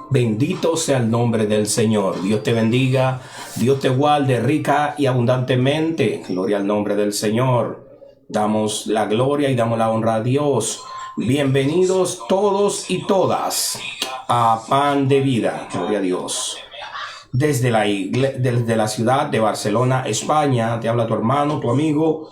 Bendito sea el nombre del Señor. Dios te bendiga, Dios te guarde rica y abundantemente. Gloria al nombre del Señor. Damos la gloria y damos la honra a Dios. Bienvenidos todos y todas a Pan de Vida. Gloria a Dios. Desde la ciudad de Barcelona, España, te habla tu hermano, tu amigo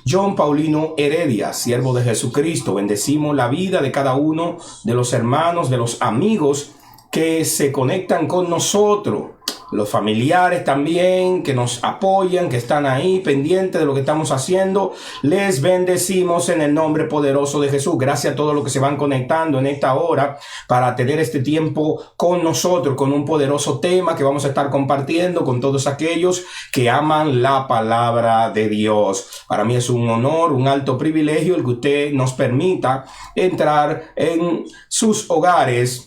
John Paulino Heredia, siervo de Jesucristo. Bendecimos la vida de cada uno de los hermanos, de los amigos que se conectan con nosotros, los familiares también que nos apoyan, que están ahí pendientes de lo que estamos haciendo. Les bendecimos en el nombre poderoso de Jesús. Gracias a todos los que se van conectando en esta hora para tener este tiempo con nosotros, con un poderoso tema que vamos a estar compartiendo con todos aquellos que aman la palabra de Dios. Para mí es un honor, un alto privilegio el que usted nos permita entrar en sus hogares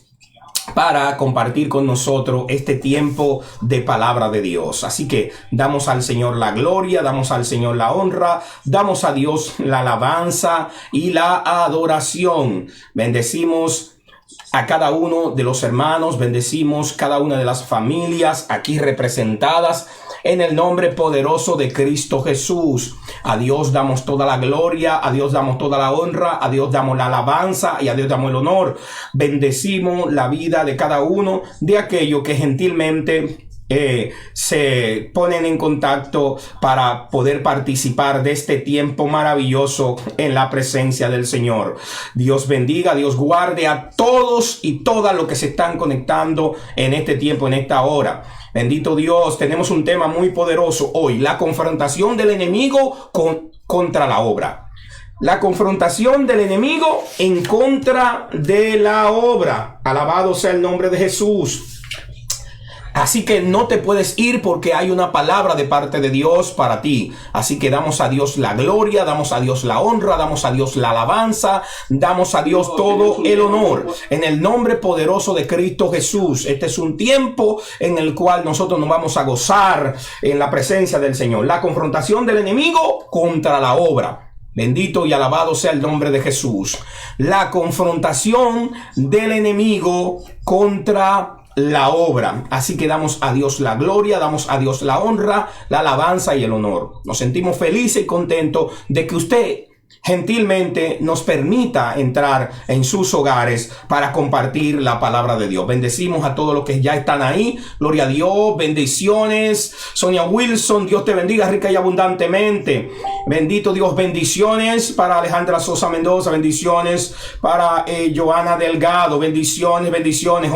para compartir con nosotros este tiempo de palabra de Dios. Así que damos al Señor la gloria, damos al Señor la honra, damos a Dios la alabanza y la adoración. Bendecimos a cada uno de los hermanos, bendecimos cada una de las familias aquí representadas en el nombre poderoso de Cristo Jesús. A Dios damos toda la gloria, a Dios damos toda la honra, a Dios damos la alabanza y a Dios damos el honor. Bendecimos la vida de cada uno de aquellos que gentilmente se ponen en contacto para poder participar de este tiempo maravilloso en la presencia del Señor. Dios bendiga, Dios guarde a todos y todas los que se están conectando en este tiempo, en esta hora. Bendito Dios, tenemos un tema muy poderoso hoy: la confrontación del enemigo contra la obra. La confrontación del enemigo en contra de la obra. Alabado sea el nombre de Jesús. Así que no te puedes ir porque hay una palabra de parte de Dios para ti. Así que damos a Dios la gloria, damos a Dios la honra, damos a Dios la alabanza, damos a Dios todo el honor. En el nombre poderoso de Cristo Jesús. Este es un tiempo en el cual nosotros nos vamos a gozar en la presencia del Señor. La confrontación del enemigo contra la obra. Bendito y alabado sea el nombre de Jesús. La confrontación del enemigo contra la obra. Así que damos a Dios la gloria, damos a Dios la honra, la alabanza y el honor. Nos sentimos felices y contentos de que usted gentilmente nos permita entrar en sus hogares para compartir la palabra de Dios. Bendecimos a todos los que ya están ahí. Gloria a Dios. Bendiciones. Sonia Wilson, Dios te bendiga rica y abundantemente. Bendito Dios. Bendiciones para Alejandra Sosa Mendoza. Bendiciones para Joana Delgado. Bendiciones, bendiciones.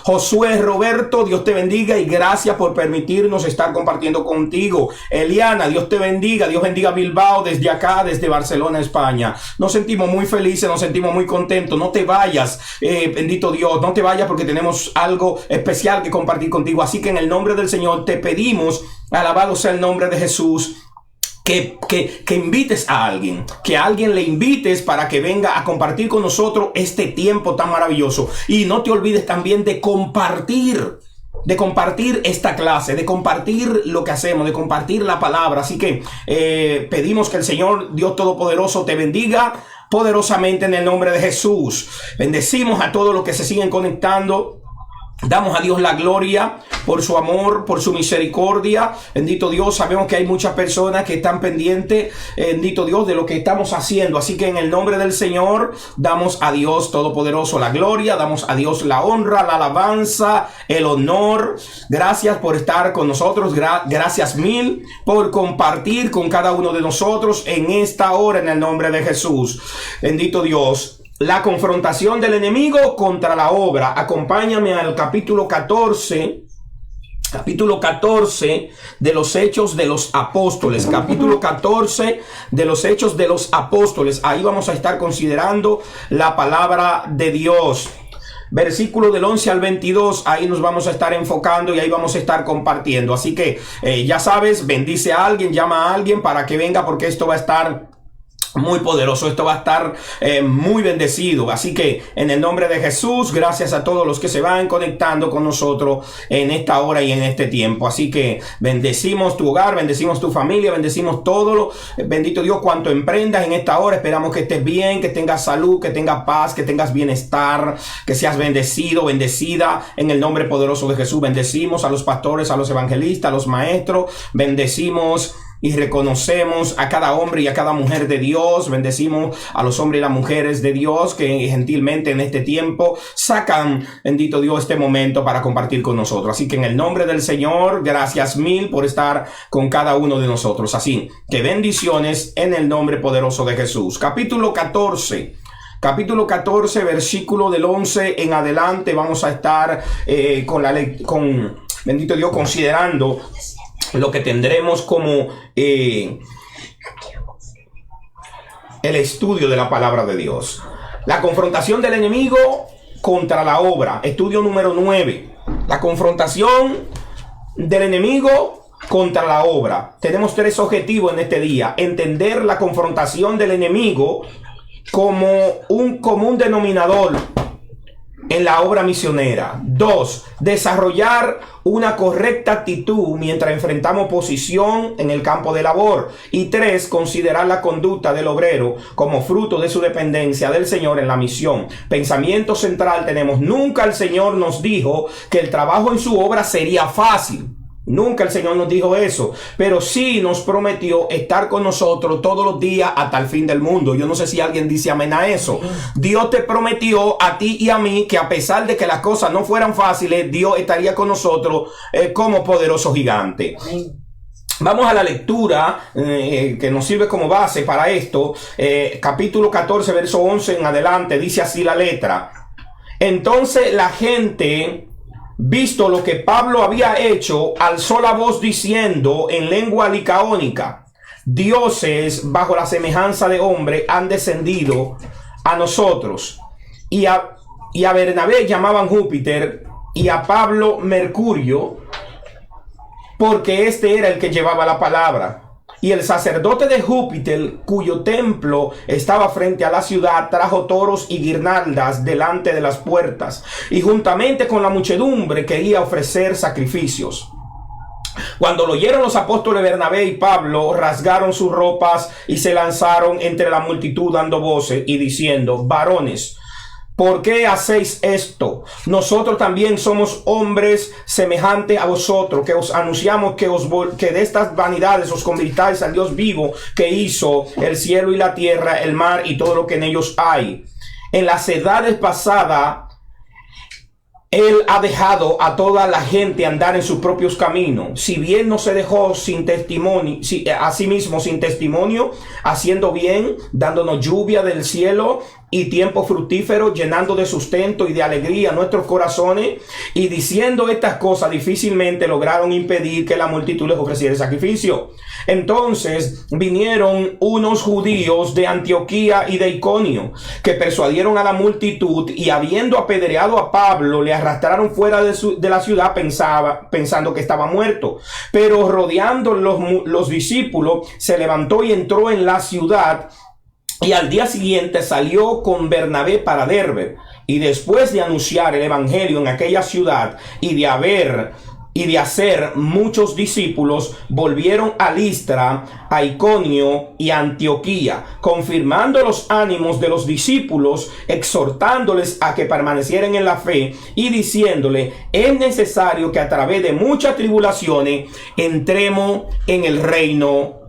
Josué Roberto, Dios te bendiga y gracias por permitirnos estar compartiendo contigo. Eliana, Dios te bendiga. Dios bendiga Bilbao desde acá, desde Barcelona, España. Nos sentimos muy felices, nos sentimos muy contentos. No te vayas, bendito Dios, no te vayas porque tenemos algo especial que compartir contigo. Así que en el nombre del Señor te pedimos, alabado sea el nombre de Jesús, que invites a alguien, que a alguien le invites para que venga a compartir con nosotros este tiempo tan maravilloso. Y no te olvides también de compartir esta clase, de compartir lo que hacemos, de compartir la palabra. Así que pedimos que el Señor Dios Todopoderoso te bendiga poderosamente en el nombre de Jesús. Bendecimos a todos los que se siguen conectando. Damos a Dios la gloria por su amor, por su misericordia. Bendito Dios, sabemos que hay muchas personas que están pendientes, bendito Dios, de lo que estamos haciendo. Así que en el nombre del Señor damos a Dios Todopoderoso la gloria, damos a Dios la honra, la alabanza, el honor. Gracias por estar con nosotros, gracias mil por compartir con cada uno de nosotros en esta hora en el nombre de Jesús. Bendito Dios. La confrontación del enemigo contra la obra. Acompáñame al capítulo 14 de los Hechos de los Apóstoles. Capítulo 14 de los Hechos de los Apóstoles. Ahí vamos a estar considerando la palabra de Dios. Versículo del 11 al 22, ahí nos vamos a estar enfocando y ahí vamos a estar compartiendo. Así que ya sabes, bendice a alguien, llama a alguien para que venga porque esto va a estar muy poderoso. Esto va a estar muy bendecido. Así que en el nombre de Jesús, gracias a todos los que se van conectando con nosotros en esta hora y en este tiempo. Así que bendecimos tu hogar, bendecimos tu familia, bendecimos todo lo, bendito Dios, cuanto emprendas en esta hora. Esperamos que estés bien, que tengas salud, que tengas paz, que tengas bienestar, que seas bendecido, bendecida en el nombre poderoso de Jesús. Bendecimos a los pastores, a los evangelistas, a los maestros. Bendecimos y reconocemos a cada hombre y a cada mujer de Dios. Bendecimos a los hombres y las mujeres de Dios que gentilmente en este tiempo sacan, bendito Dios, este momento para compartir con nosotros. Así que en el nombre del Señor, gracias mil por estar con cada uno de nosotros. Así que bendiciones en el nombre poderoso de Jesús. Capítulo 14. Capítulo 14, versículo del 11 en adelante. Vamos a estar con bendito Dios, considerando lo que tendremos como el estudio de la palabra de Dios. La confrontación del enemigo contra la obra. Estudio número 9. La confrontación del enemigo contra la obra. Tenemos 3 objetivos en este día. Entender la confrontación del enemigo como un común denominador en la obra misionera. 2. Desarrollar una correcta actitud mientras enfrentamos oposición en el campo de labor. Y 3. Considerar la conducta del obrero como fruto de su dependencia del Señor en la misión. Pensamiento central tenemos: nunca el Señor nos dijo que el trabajo en su obra sería fácil. Nunca el Señor nos dijo eso, pero sí nos prometió estar con nosotros todos los días hasta el fin del mundo. Yo no sé si alguien dice amén a eso. Dios te prometió a ti y a mí que a pesar de que las cosas no fueran fáciles, Dios estaría con nosotros como poderoso gigante. Vamos a la lectura que nos sirve como base para esto. Capítulo 14, verso 11 en adelante, dice así la letra. Entonces la gente, visto lo que Pablo había hecho, alzó la voz diciendo en lengua licaónica: dioses bajo la semejanza de hombre han descendido a nosotros. Y a Bernabé llamaban Júpiter y a Pablo Mercurio, porque este era el que llevaba la palabra. Y el sacerdote de Júpiter, cuyo templo estaba frente a la ciudad, trajo toros y guirnaldas delante de las puertas, y juntamente con la muchedumbre quería ofrecer sacrificios. Cuando lo oyeron los apóstoles Bernabé y Pablo, rasgaron sus ropas y se lanzaron entre la multitud dando voces y diciendo: varones, ¿por qué hacéis esto? Nosotros también somos hombres semejantes a vosotros, que os anunciamos que de estas vanidades os convirtáis al Dios vivo, que hizo el cielo y la tierra, el mar y todo lo que en ellos hay. En las edades pasadas, Él ha dejado a toda la gente andar en sus propios caminos. Si bien no se dejó sin testimonio, a sí mismo sin testimonio, haciendo bien, dándonos lluvia del cielo y tiempo fructífero, llenando de sustento y de alegría nuestros corazones, y diciendo estas cosas difícilmente lograron impedir que la multitud les ofreciera sacrificio. Entonces vinieron unos judíos de Antioquía y de Iconio, que persuadieron a la multitud, y habiendo apedreado a Pablo, le arrastraron fuera de la ciudad pensando que estaba muerto. Pero rodeando los discípulos, se levantó y entró en la ciudad, y al día siguiente salió con Bernabé para Derbe. Y después de anunciar el evangelio en aquella ciudad y de hacer muchos discípulos, volvieron a Listra, a Iconio y a Antioquía, confirmando los ánimos de los discípulos, exhortándoles a que permanecieran en la fe y diciéndole: es necesario que a través de muchas tribulaciones entremos en el reino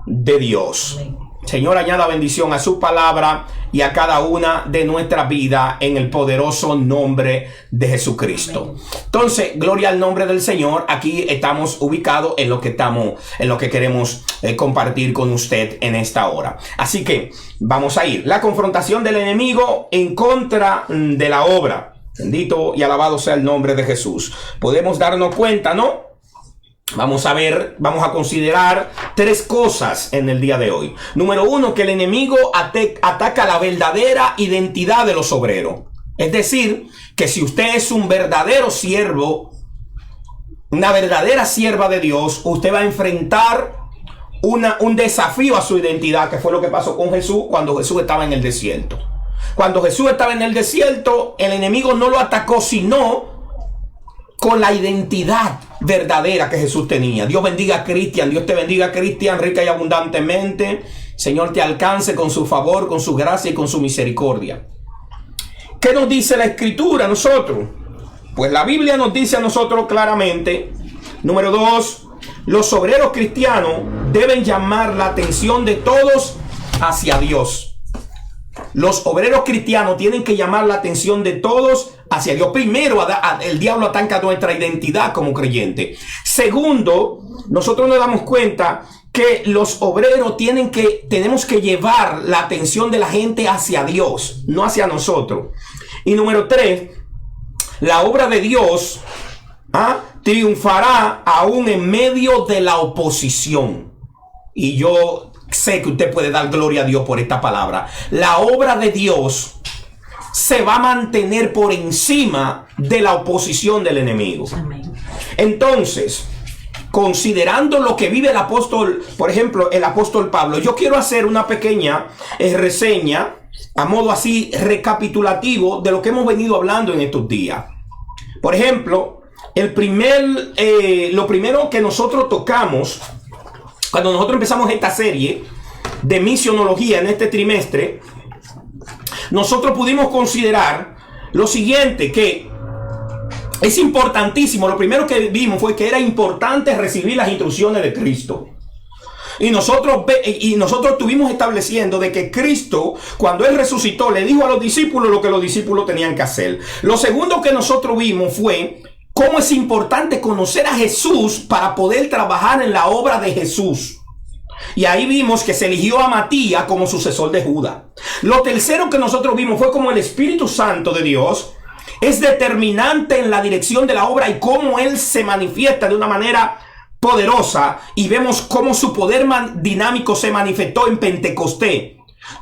de Dios. Señor, añada bendición a su palabra y a cada una de nuestras vidas en el poderoso nombre de Jesucristo. Entonces, gloria al nombre del Señor. Aquí estamos ubicados en lo que queremos compartir con usted en esta hora. Así que vamos a ir. La confrontación del enemigo en contra de la obra. Bendito y alabado sea el nombre de Jesús. Podemos darnos cuenta, ¿no? Vamos a considerar 3 cosas en el día de hoy. Número 1, que el enemigo ataca la verdadera identidad de los obreros. Es decir, que si usted es un verdadero siervo, una verdadera sierva de Dios, usted va a enfrentar un desafío a su identidad, que fue lo que pasó con Jesús cuando Jesús estaba en el desierto. Cuando Jesús estaba en el desierto, el enemigo no lo atacó, sino con la identidad verdadera que Jesús tenía. Dios bendiga a Cristian. Dios te bendiga, Cristian, rica y abundantemente. Señor te alcance con su favor, con su gracia y con su misericordia. ¿Qué nos dice la Escritura a nosotros? Pues la Biblia nos dice a nosotros claramente, número 2, los obreros cristianos deben llamar la atención de todos hacia Dios. Los obreros cristianos tienen que llamar la atención de todos hacia Dios. Primero, el diablo ataca nuestra identidad como creyente. Segundo, nosotros nos damos cuenta que los obreros tenemos que llevar la atención de la gente hacia Dios, no hacia nosotros. Y número 3, la obra de Dios triunfará aún en medio de la oposición. Y yo sé que usted puede dar gloria a Dios por esta palabra. La obra de Dios se va a mantener por encima de la oposición del enemigo. Amén. Entonces, considerando lo que vive el apóstol, por ejemplo, el apóstol Pablo, yo quiero hacer una pequeña reseña a modo así recapitulativo de lo que hemos venido hablando en estos días. Por ejemplo, lo primero que nosotros tocamos cuando nosotros empezamos esta serie de misionología en este trimestre, nosotros pudimos considerar lo siguiente, que es importantísimo. Lo primero que vimos fue que era importante recibir las instrucciones de Cristo. Y nosotros estuvimos estableciendo de que Cristo, cuando Él resucitó, le dijo a los discípulos lo que los discípulos tenían que hacer. Lo segundo que nosotros vimos fue cómo es importante conocer a Jesús para poder trabajar en la obra de Jesús. Y ahí vimos que se eligió a Matías como sucesor de Judas. Lo tercero que nosotros vimos fue cómo el Espíritu Santo de Dios es determinante en la dirección de la obra y cómo Él se manifiesta de una manera poderosa. Y vemos cómo su poder dinámico se manifestó en Pentecostés,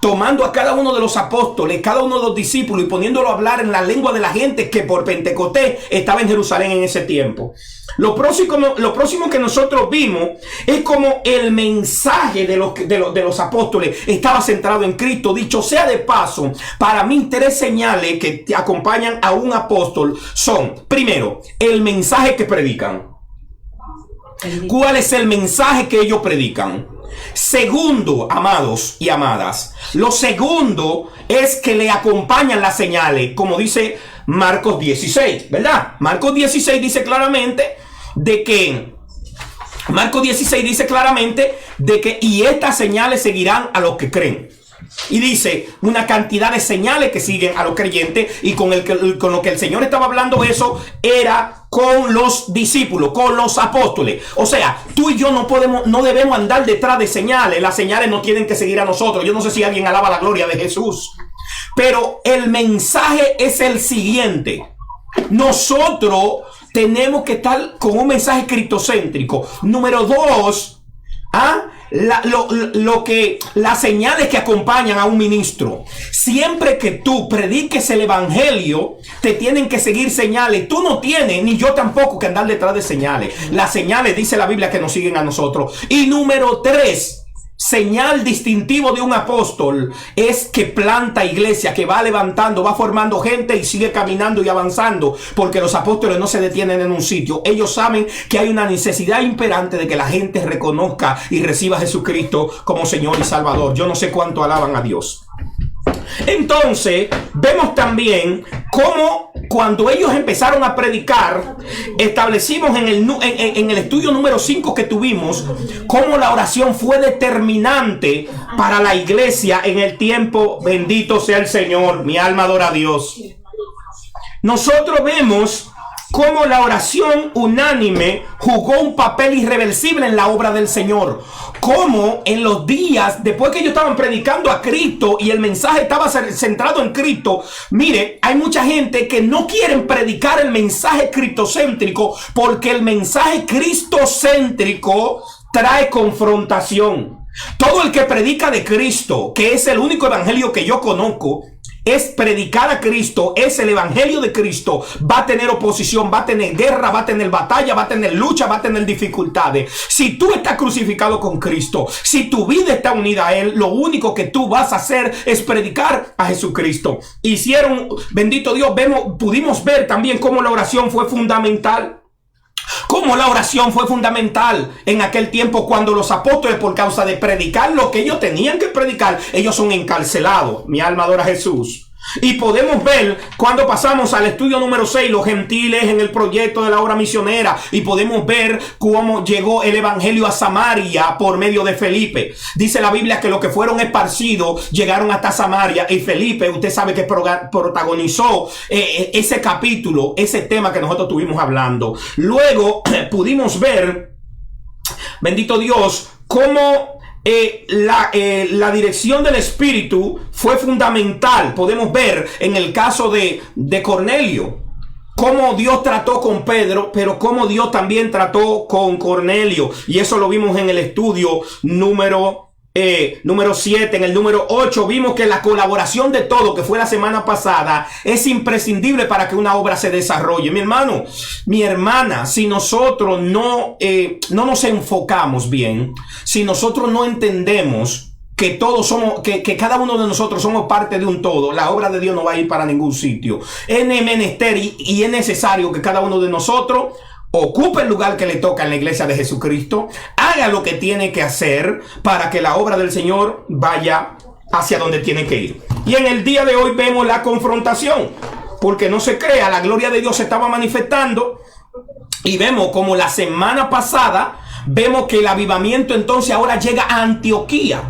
tomando a cada uno de los apóstoles, cada uno de los discípulos y poniéndolo a hablar en la lengua de la gente que por Pentecostés estaba en Jerusalén en ese tiempo. Lo próximo que nosotros vimos es como el mensaje de los apóstoles estaba centrado en Cristo. Dicho sea de paso, para mí 3 señales que te acompañan a un apóstol son: primero, el mensaje que predican. ¿Cuál es el mensaje que ellos predican? Segundo, amados y amadas, lo segundo es que le acompañan las señales, como dice Marcos 16, ¿verdad? Marcos 16 dice claramente de que y estas señales seguirán a los que creen. Y dice una cantidad de señales que siguen a los creyentes, y con lo que el Señor estaba hablando eso era con los discípulos, con los apóstoles. O sea, tú y yo no debemos andar detrás de señales. Las señales no tienen que seguir a nosotros. Yo no sé si alguien alaba la gloria de Jesús, pero el mensaje es el siguiente: nosotros tenemos que estar con un mensaje cristocéntrico. Número 2, las señales que acompañan a un ministro. Siempre que tú prediques el evangelio, te tienen que seguir señales. Tú no tienes, ni yo tampoco, que andar detrás de señales. Las señales, dice la Biblia, que nos siguen a nosotros. Y número 3, señal distintivo de un apóstol es que planta iglesia, que va levantando, va formando gente y sigue caminando y avanzando, porque los apóstoles no se detienen en un sitio. Ellos saben que hay una necesidad imperante de que la gente reconozca y reciba a Jesucristo como Señor y Salvador. Yo no sé cuánto alaban a Dios. Entonces vemos también cómo cuando ellos empezaron a predicar, establecimos en el estudio número 5 que tuvimos, cómo la oración fue determinante para la iglesia en el tiempo. Bendito sea el Señor, mi alma adora a Dios. Nosotros vemos cómo la oración unánime jugó un papel irreversible en la obra del Señor. Cómo en los días, después que ellos estaban predicando a Cristo y el mensaje estaba centrado en Cristo, mire, hay mucha gente que no quieren predicar el mensaje cristocéntrico, porque el mensaje cristocéntrico trae confrontación. Todo el que predica de Cristo, que es el único evangelio que yo conozco, es predicar a Cristo, es el evangelio de Cristo, va a tener oposición, va a tener guerra, va a tener batalla, va a tener lucha, va a tener dificultades. Si tú estás crucificado con Cristo, si tu vida está unida a Él, lo único que tú vas a hacer es predicar a Jesucristo. Hicieron, bendito Dios, pudimos ver también cómo la oración fue fundamental. Cómo la oración fue fundamental en aquel tiempo cuando los apóstoles, por causa de predicar lo que ellos tenían que predicar, ellos son encarcelados. Mi alma adora a Jesús. Y podemos ver cuando pasamos al estudio número 6, los gentiles en el proyecto de la obra misionera, y podemos ver cómo llegó el evangelio a Samaria por medio de Felipe. Dice la Biblia que los que fueron esparcidos llegaron hasta Samaria, y Felipe, usted sabe que protagonizó ese capítulo, ese tema que nosotros estuvimos hablando. Luego pudimos ver, bendito Dios, cómo la dirección del Espíritu fue fundamental. Podemos ver en el caso de Cornelio cómo Dios trató con Pedro, pero cómo Dios también trató con Cornelio, y eso lo vimos en el estudio número 7. En el número 8 vimos que la colaboración de todo, que fue la semana pasada, es imprescindible para que una obra se desarrolle. Mi hermano, mi hermana, si nosotros no nos enfocamos bien, si nosotros no entendemos que todos somos, que cada uno de nosotros somos parte de un todo, la obra de Dios no va a ir para ningún sitio. Es menester y es necesario que cada uno de nosotros ocupe el lugar que le toca en la iglesia de Jesucristo, haga lo que tiene que hacer para que la obra del Señor vaya hacia donde tiene que ir. Y en el día de hoy vemos la confrontación, porque no se crea, la gloria de Dios se estaba manifestando, y vemos como la semana pasada, vemos que el avivamiento entonces ahora llega a Antioquía.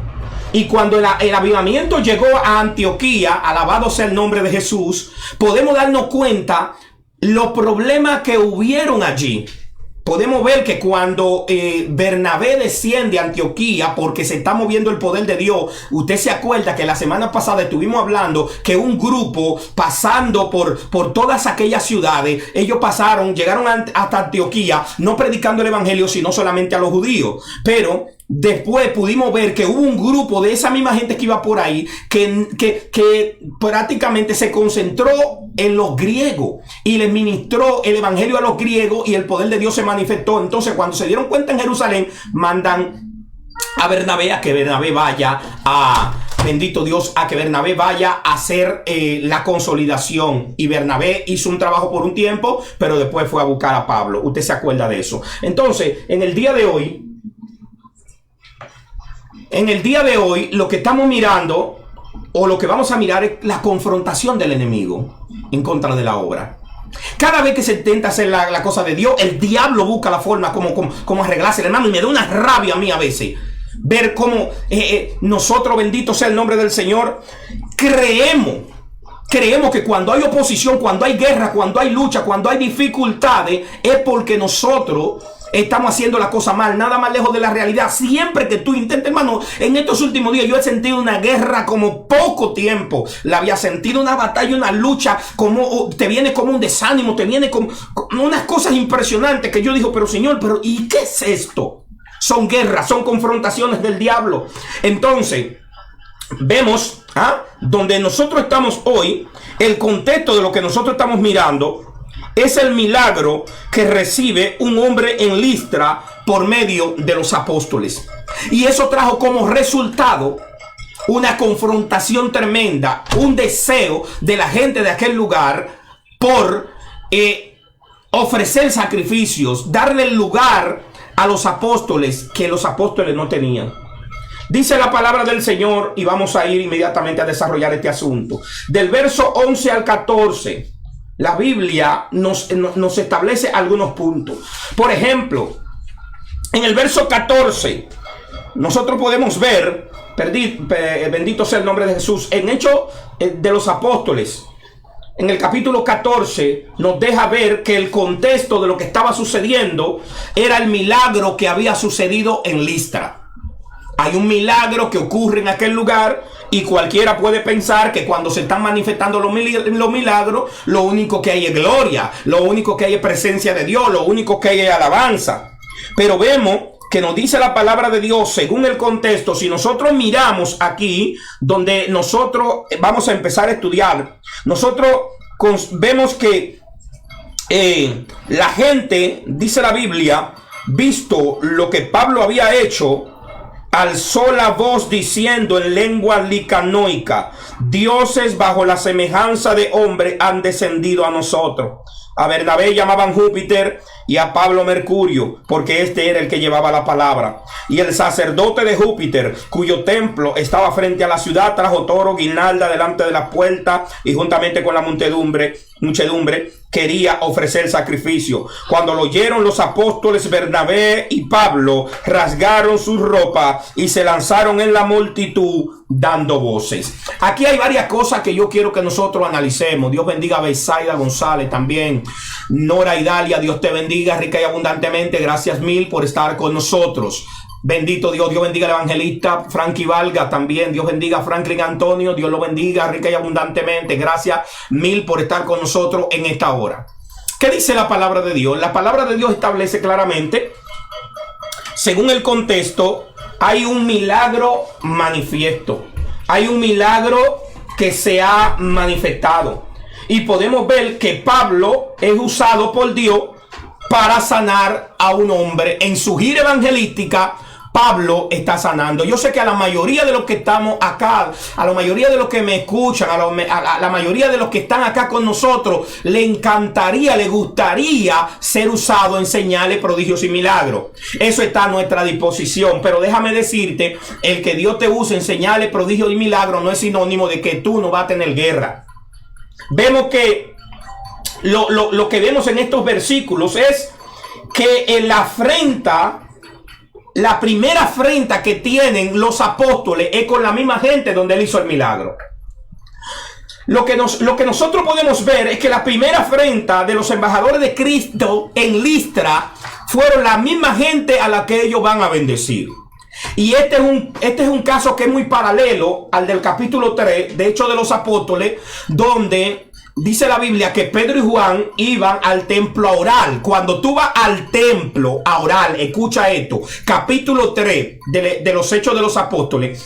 Y cuando el avivamiento llegó a Antioquía, alabado sea el nombre de Jesús, podemos darnos cuenta los problemas que hubieron allí. Podemos ver que cuando Bernabé desciende a Antioquía, porque se está moviendo el poder de Dios, usted se acuerda que la semana pasada estuvimos hablando que un grupo pasando por todas aquellas ciudades, ellos llegaron hasta Antioquía, no predicando el evangelio, sino solamente a los judíos. Pero después pudimos ver que hubo un grupo de esa misma gente que iba por ahí que prácticamente se concentró en los griegos y les ministró el evangelio a los griegos, y el poder de Dios se manifestó. Entonces, cuando se dieron cuenta en Jerusalén, mandan a Bernabé a que Bernabé vaya a, bendito Dios, a que Bernabé vaya a hacer la consolidación. Y Bernabé hizo un trabajo por un tiempo, pero después fue a buscar a Pablo. Usted se acuerda de eso. Entonces, en el día de hoy, lo que estamos mirando, o lo que vamos a mirar, es la confrontación del enemigo en contra de la obra. Cada vez que se intenta hacer la cosa de Dios, el diablo busca la forma como arreglarse, hermano, y me da una rabia a mí a veces ver cómo nosotros, bendito sea el nombre del Señor, creemos que cuando hay oposición, cuando hay guerra, cuando hay lucha, cuando hay dificultades, es porque nosotros estamos haciendo la cosa mal. Nada más lejos de la realidad. Siempre que tú intentes, hermano, en estos últimos días yo he sentido una guerra como poco tiempo la había sentido, una batalla, una lucha, como te viene como un desánimo, te viene como unas cosas impresionantes que yo digo, pero Señor, ¿y qué es esto? Son guerras, son confrontaciones del diablo. Entonces, vemos donde nosotros estamos hoy, el contexto de lo que nosotros estamos mirando es el milagro que recibe un hombre en Listra por medio de los apóstoles. Y eso trajo como resultado una confrontación tremenda, un deseo de la gente de aquel lugar por ofrecer sacrificios, darle el lugar a los apóstoles que los apóstoles no tenían. Dice la palabra del Señor, y vamos a ir inmediatamente a desarrollar este asunto. Del verso 11 al 14, la Biblia nos establece algunos puntos. Por ejemplo, en el verso 14, nosotros podemos ver, bendito sea el nombre de Jesús, en Hechos de los Apóstoles, en el capítulo 14, nos deja ver que el contexto de lo que estaba sucediendo era el milagro que había sucedido en Listra. Hay un milagro que ocurre en aquel lugar, y cualquiera puede pensar que cuando se están manifestando los milagros, lo único que hay es gloria, lo único que hay es presencia de Dios, lo único que hay es alabanza. Pero vemos que nos dice la palabra de Dios según el contexto, si nosotros miramos aquí donde nosotros vamos a empezar a estudiar, nosotros vemos que la gente, dice la Biblia, visto lo que Pablo había hecho, alzó la voz diciendo en lengua licanoica: dioses bajo la semejanza de hombre han descendido a nosotros. A Bernabé llamaban Júpiter y a Pablo Mercurio, porque este era el que llevaba la palabra. Y el sacerdote de Júpiter, cuyo templo estaba frente a la ciudad, trajo toro, guirnalda delante de la puerta, y juntamente con la muchedumbre quería ofrecer sacrificio. Cuando lo oyeron los apóstoles Bernabé y Pablo, rasgaron sus ropas y se lanzaron en la multitud dando voces. Aquí hay varias cosas que yo quiero que nosotros analicemos. Dios bendiga a Beisaida González también. Nora y Dalia, Dios te bendiga rica y abundantemente. Gracias mil por estar con nosotros. Bendito Dios, Dios bendiga al evangelista Frankie Valga también. Dios bendiga a Franklin Antonio, Dios lo bendiga rica y abundantemente. Gracias mil por estar con nosotros en esta hora. ¿Qué dice la palabra de Dios? La palabra de Dios establece claramente, según el contexto, hay un milagro manifiesto. Hay un milagro que se ha manifestado. Y podemos ver que Pablo es usado por Dios para sanar a un hombre. En su gira evangelística, Pablo está sanando. Yo sé que a la mayoría de los que estamos acá, a la mayoría de los que me escuchan, a la mayoría de los que están acá con nosotros, le encantaría, le gustaría ser usado en señales, prodigios y milagros. Eso está a nuestra disposición. Pero déjame decirte, el que Dios te use en señales, prodigios y milagros no es sinónimo de que tú no vas a tener guerra. Vemos que lo que vemos en estos versículos es que en la afrenta, la primera afrenta que tienen los apóstoles es con la misma gente donde él hizo el milagro. Lo que nosotros podemos ver es que la primera afrenta de los embajadores de Cristo en Listra fueron la misma gente a la que ellos van a bendecir. Y este es un caso que es muy paralelo al del capítulo 3 de Hechos de los Apóstoles, donde dice la Biblia que Pedro y Juan iban al templo a orar. Cuando tú vas al templo a orar, escucha esto, capítulo 3 de los Hechos de los Apóstoles.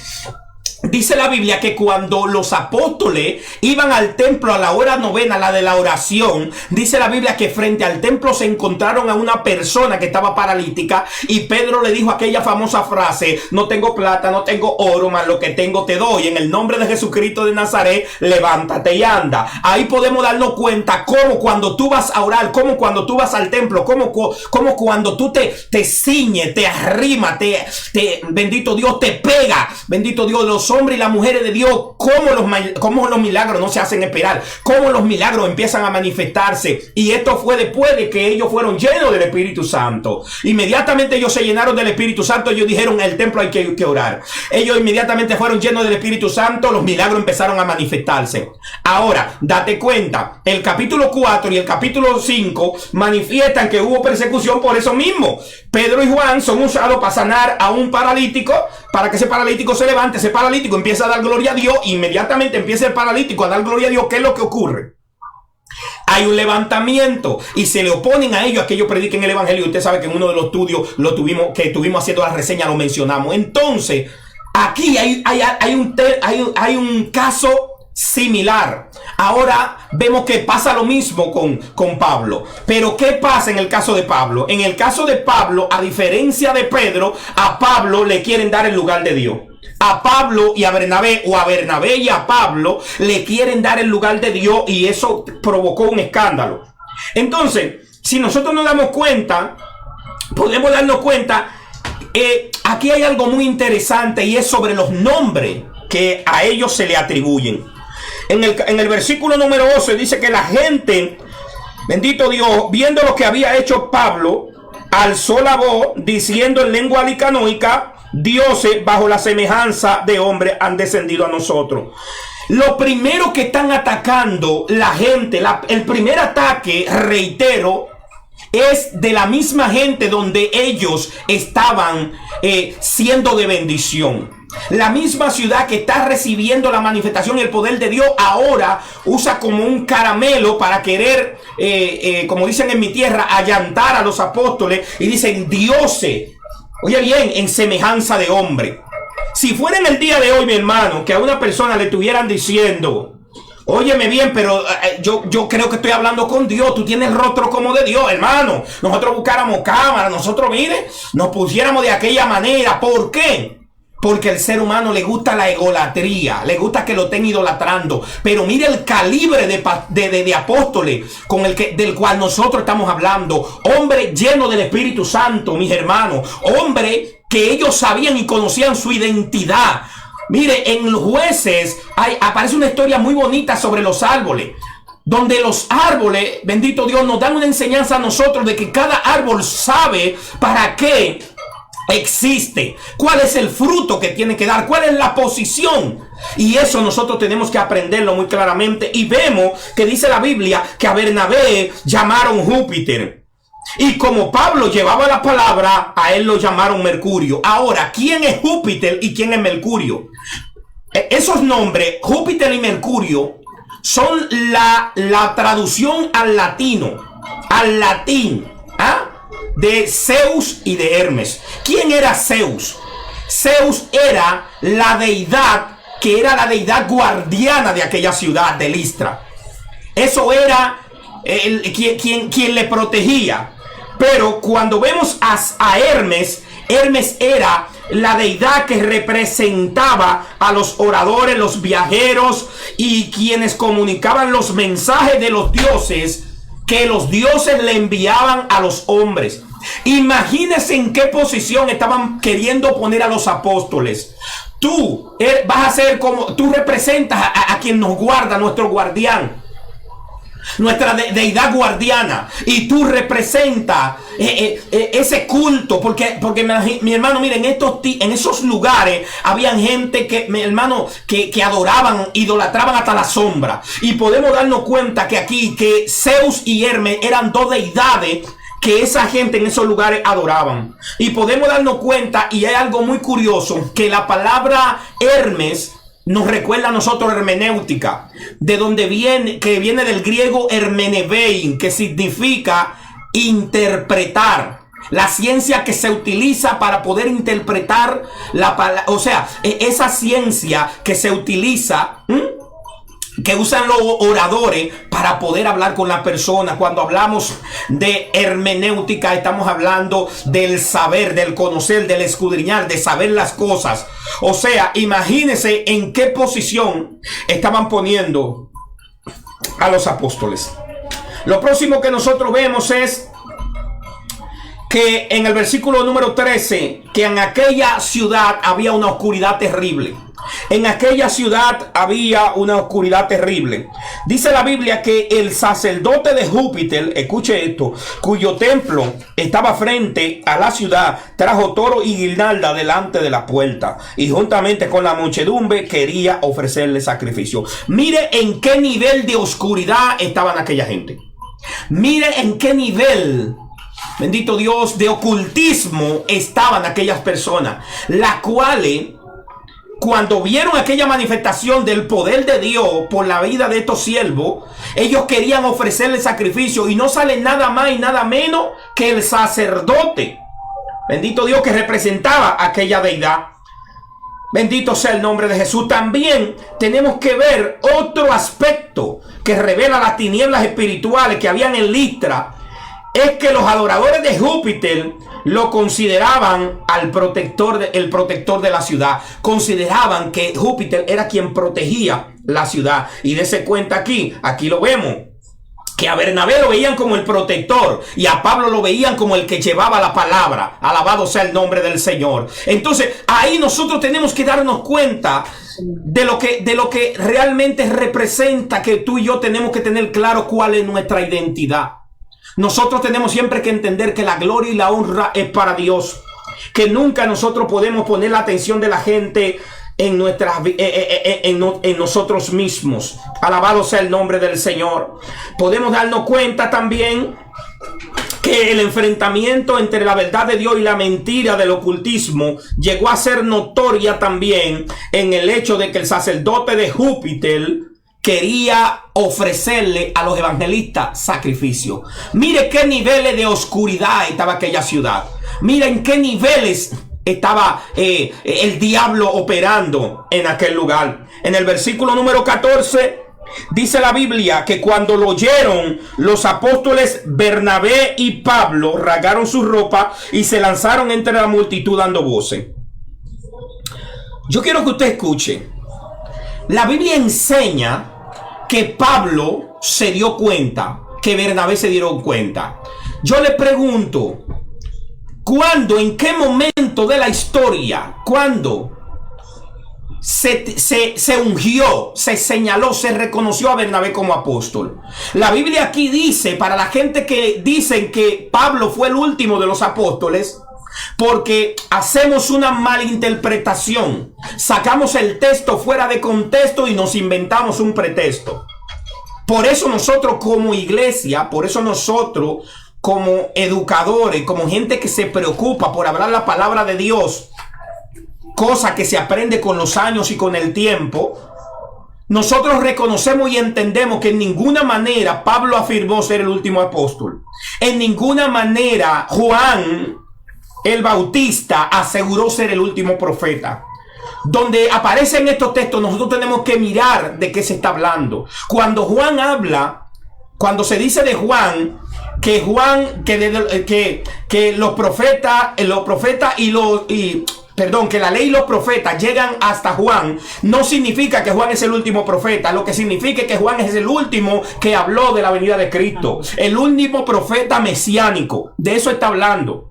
Dice la Biblia que cuando los apóstoles iban al templo a la hora novena, la de la oración, dice la Biblia que frente al templo se encontraron a una persona que estaba paralítica, y Pedro le dijo aquella famosa frase: no tengo plata, no tengo oro, mas lo que tengo te doy. En el nombre de Jesucristo de Nazaret, levántate y anda. Ahí podemos darnos cuenta cómo cuando tú vas a orar, cómo cuando tú vas al templo, cómo cuando tú te ciñes, te arrimas, bendito Dios, te pega, bendito Dios, los hombres y las mujeres de Dios, cómo los milagros no se hacen esperar, cómo los milagros empiezan a manifestarse. Y esto fue después de que ellos fueron llenos del Espíritu Santo. Inmediatamente ellos se llenaron del Espíritu Santo. Ellos dijeron: el templo hay que orar. Ellos inmediatamente fueron llenos del Espíritu Santo. Los milagros empezaron a manifestarse. Ahora, date cuenta, el capítulo 4 y el capítulo 5 manifiestan que hubo persecución por eso mismo. Pedro y Juan son usados para sanar a un paralítico, para que ese paralítico se levante. Ese paralítico empieza a dar gloria a Dios. Inmediatamente empieza el paralítico a dar gloria a Dios. ¿Qué es lo que ocurre? Hay un levantamiento y se le oponen a ellos a que ellos prediquen el evangelio. Usted sabe que en uno de los estudios que estuvimos haciendo la reseña lo mencionamos. Entonces, aquí hay un caso similar. Ahora vemos que pasa lo mismo con Pablo. Pero ¿qué pasa en el caso de Pablo? En el caso de Pablo, a diferencia de Pedro, a Pablo le quieren dar el lugar de Dios. A Pablo y a Bernabé, o a Bernabé y a Pablo, le quieren dar el lugar de Dios, y eso provocó un escándalo. Entonces, si nosotros nos damos cuenta, podemos darnos cuenta, aquí hay algo muy interesante, y es sobre los nombres que a ellos se le atribuyen. En el versículo número 11 dice que la gente, bendito Dios, viendo lo que había hecho Pablo, alzó la voz diciendo en lengua licanoica: dioses bajo la semejanza de hombre han descendido a nosotros. Lo primero que están atacando la gente, el primer ataque, reitero, es de la misma gente donde ellos estaban siendo de bendición. La misma ciudad que está recibiendo la manifestación y el poder de Dios ahora usa como un caramelo para querer, como dicen en mi tierra, allantar a los apóstoles, y dicen dioses. Oye bien, en semejanza de hombre. Si fuera en el día de hoy, mi hermano, que a una persona le estuvieran diciendo, óyeme bien, pero yo creo que estoy hablando con Dios. Tú tienes el rostro como de Dios, hermano. Nosotros buscáramos cámara, nosotros, mire, nos pusiéramos de aquella manera. ¿Por qué? Porque al ser humano le gusta la egolatría, le gusta que lo estén idolatrando. Pero mire el calibre de apóstoles del cual nosotros estamos hablando. Hombre lleno del Espíritu Santo, mis hermanos. Hombre que ellos sabían y conocían su identidad. Mire, en los Jueces aparece una historia muy bonita sobre los árboles, donde los árboles, bendito Dios, nos dan una enseñanza a nosotros de que cada árbol sabe para qué existe, cuál es el fruto que tiene que dar, cuál es la posición. Y eso nosotros tenemos que aprenderlo muy claramente. Y vemos que dice la Biblia que a Bernabé llamaron Júpiter. Y como Pablo llevaba la palabra, a él lo llamaron Mercurio. Ahora, ¿quién es Júpiter y quién es Mercurio? Esos nombres, Júpiter y Mercurio, son la traducción al latín, de Zeus y de Hermes. ¿Quién era Zeus? Zeus era la deidad, que era la deidad guardiana de aquella ciudad de Listra. Eso era quien le protegía. Pero cuando vemos a Hermes, Hermes era la deidad que representaba a los oradores, los viajeros y quienes comunicaban los mensajes de los dioses que los dioses le enviaban a los hombres. Imagínense en qué posición estaban queriendo poner a los apóstoles. Tú vas a ser como, tú representas a quien nos guarda, nuestro guardián, nuestra deidad guardiana, y tú representas ese culto, porque mi hermano, miren, en esos lugares habían gente que, mi hermano, que adoraban, idolatraban hasta la sombra. Y podemos darnos cuenta que aquí, que Zeus y Hermes eran dos deidades que esa gente en esos lugares adoraban. Y podemos darnos cuenta, y hay algo muy curioso, que la palabra Hermes nos recuerda a nosotros hermenéutica, de donde viene, que viene del griego hermenevein, que significa interpretar. La ciencia que se utiliza para poder interpretar la palabra, o sea, esa ciencia que se utiliza, que usan los oradores para poder hablar con la persona. Cuando hablamos de hermenéutica, estamos hablando del saber, del conocer, del escudriñar, de saber las cosas. O sea, imagínense en qué posición estaban poniendo a los apóstoles. Lo próximo que nosotros vemos es que en el versículo número 13, que en aquella ciudad había una oscuridad terrible. En aquella ciudad había una oscuridad terrible. Dice la Biblia que el sacerdote de Júpiter, escuche esto, cuyo templo estaba frente a la ciudad, trajo toro y guirnalda delante de la puerta, y juntamente con la muchedumbre quería ofrecerle sacrificio. Mire en qué nivel de oscuridad estaban aquella gente. Mire en qué nivel, bendito Dios, de ocultismo estaban aquellas personas, las cuales, cuando vieron aquella manifestación del poder de Dios por la vida de estos siervos, ellos querían ofrecerle sacrificio, y no sale nada más y nada menos que el sacerdote, bendito Dios, que representaba aquella deidad. Bendito sea el nombre de Jesús. También tenemos que ver otro aspecto que revela las tinieblas espirituales que habían en Listra. Es que los adoradores de Júpiter lo consideraban el protector de la ciudad. Consideraban que Júpiter era quien protegía la ciudad. Y dése cuenta aquí lo vemos, que a Bernabé lo veían como el protector y a Pablo lo veían como el que llevaba la palabra. Alabado sea el nombre del Señor. Entonces ahí nosotros tenemos que darnos cuenta de lo que realmente representa, que tú y yo tenemos que tener claro cuál es nuestra identidad. Nosotros tenemos siempre que entender que la gloria y la honra es para Dios, que nunca nosotros podemos poner la atención de la gente en nosotros mismos. Alabado sea el nombre del Señor. Podemos darnos cuenta también que el enfrentamiento entre la verdad de Dios y la mentira del ocultismo llegó a ser notoria también en el hecho de que el sacerdote de Júpiter quería ofrecerle a los evangelistas sacrificio. Mire qué niveles de oscuridad estaba aquella ciudad. Mira en qué niveles estaba el diablo operando en aquel lugar. En el versículo número 14 dice la Biblia que cuando lo oyeron, los apóstoles Bernabé y Pablo rasgaron su ropa y se lanzaron entre la multitud dando voces. Yo quiero que usted escuche. La Biblia enseña que Pablo se dio cuenta, que Bernabé se dieron cuenta. Yo le pregunto, ¿cuándo, en qué momento de la historia, cuándo se ungió, se señaló, se reconoció a Bernabé como apóstol? La Biblia aquí dice, para la gente que dicen que Pablo fue el último de los apóstoles, porque hacemos una malinterpretación, sacamos el texto fuera de contexto y nos inventamos un pretexto. Por eso nosotros como iglesia, por eso nosotros como educadores, como gente que se preocupa por hablar la palabra de Dios, cosa que se aprende con los años y con el tiempo, nosotros reconocemos y entendemos que en ninguna manera Pablo afirmó ser el último apóstol. En ninguna manera Juan el Bautista aseguró ser el último profeta. Donde aparecen estos textos, nosotros tenemos que mirar de qué se está hablando. Cuando Juan habla, cuando se dice de Juan, que los profetas que la ley y los profetas llegan hasta Juan, no significa que Juan es el último profeta. Lo que significa es que Juan es el último que habló de la venida de Cristo, el último profeta mesiánico. De eso está hablando.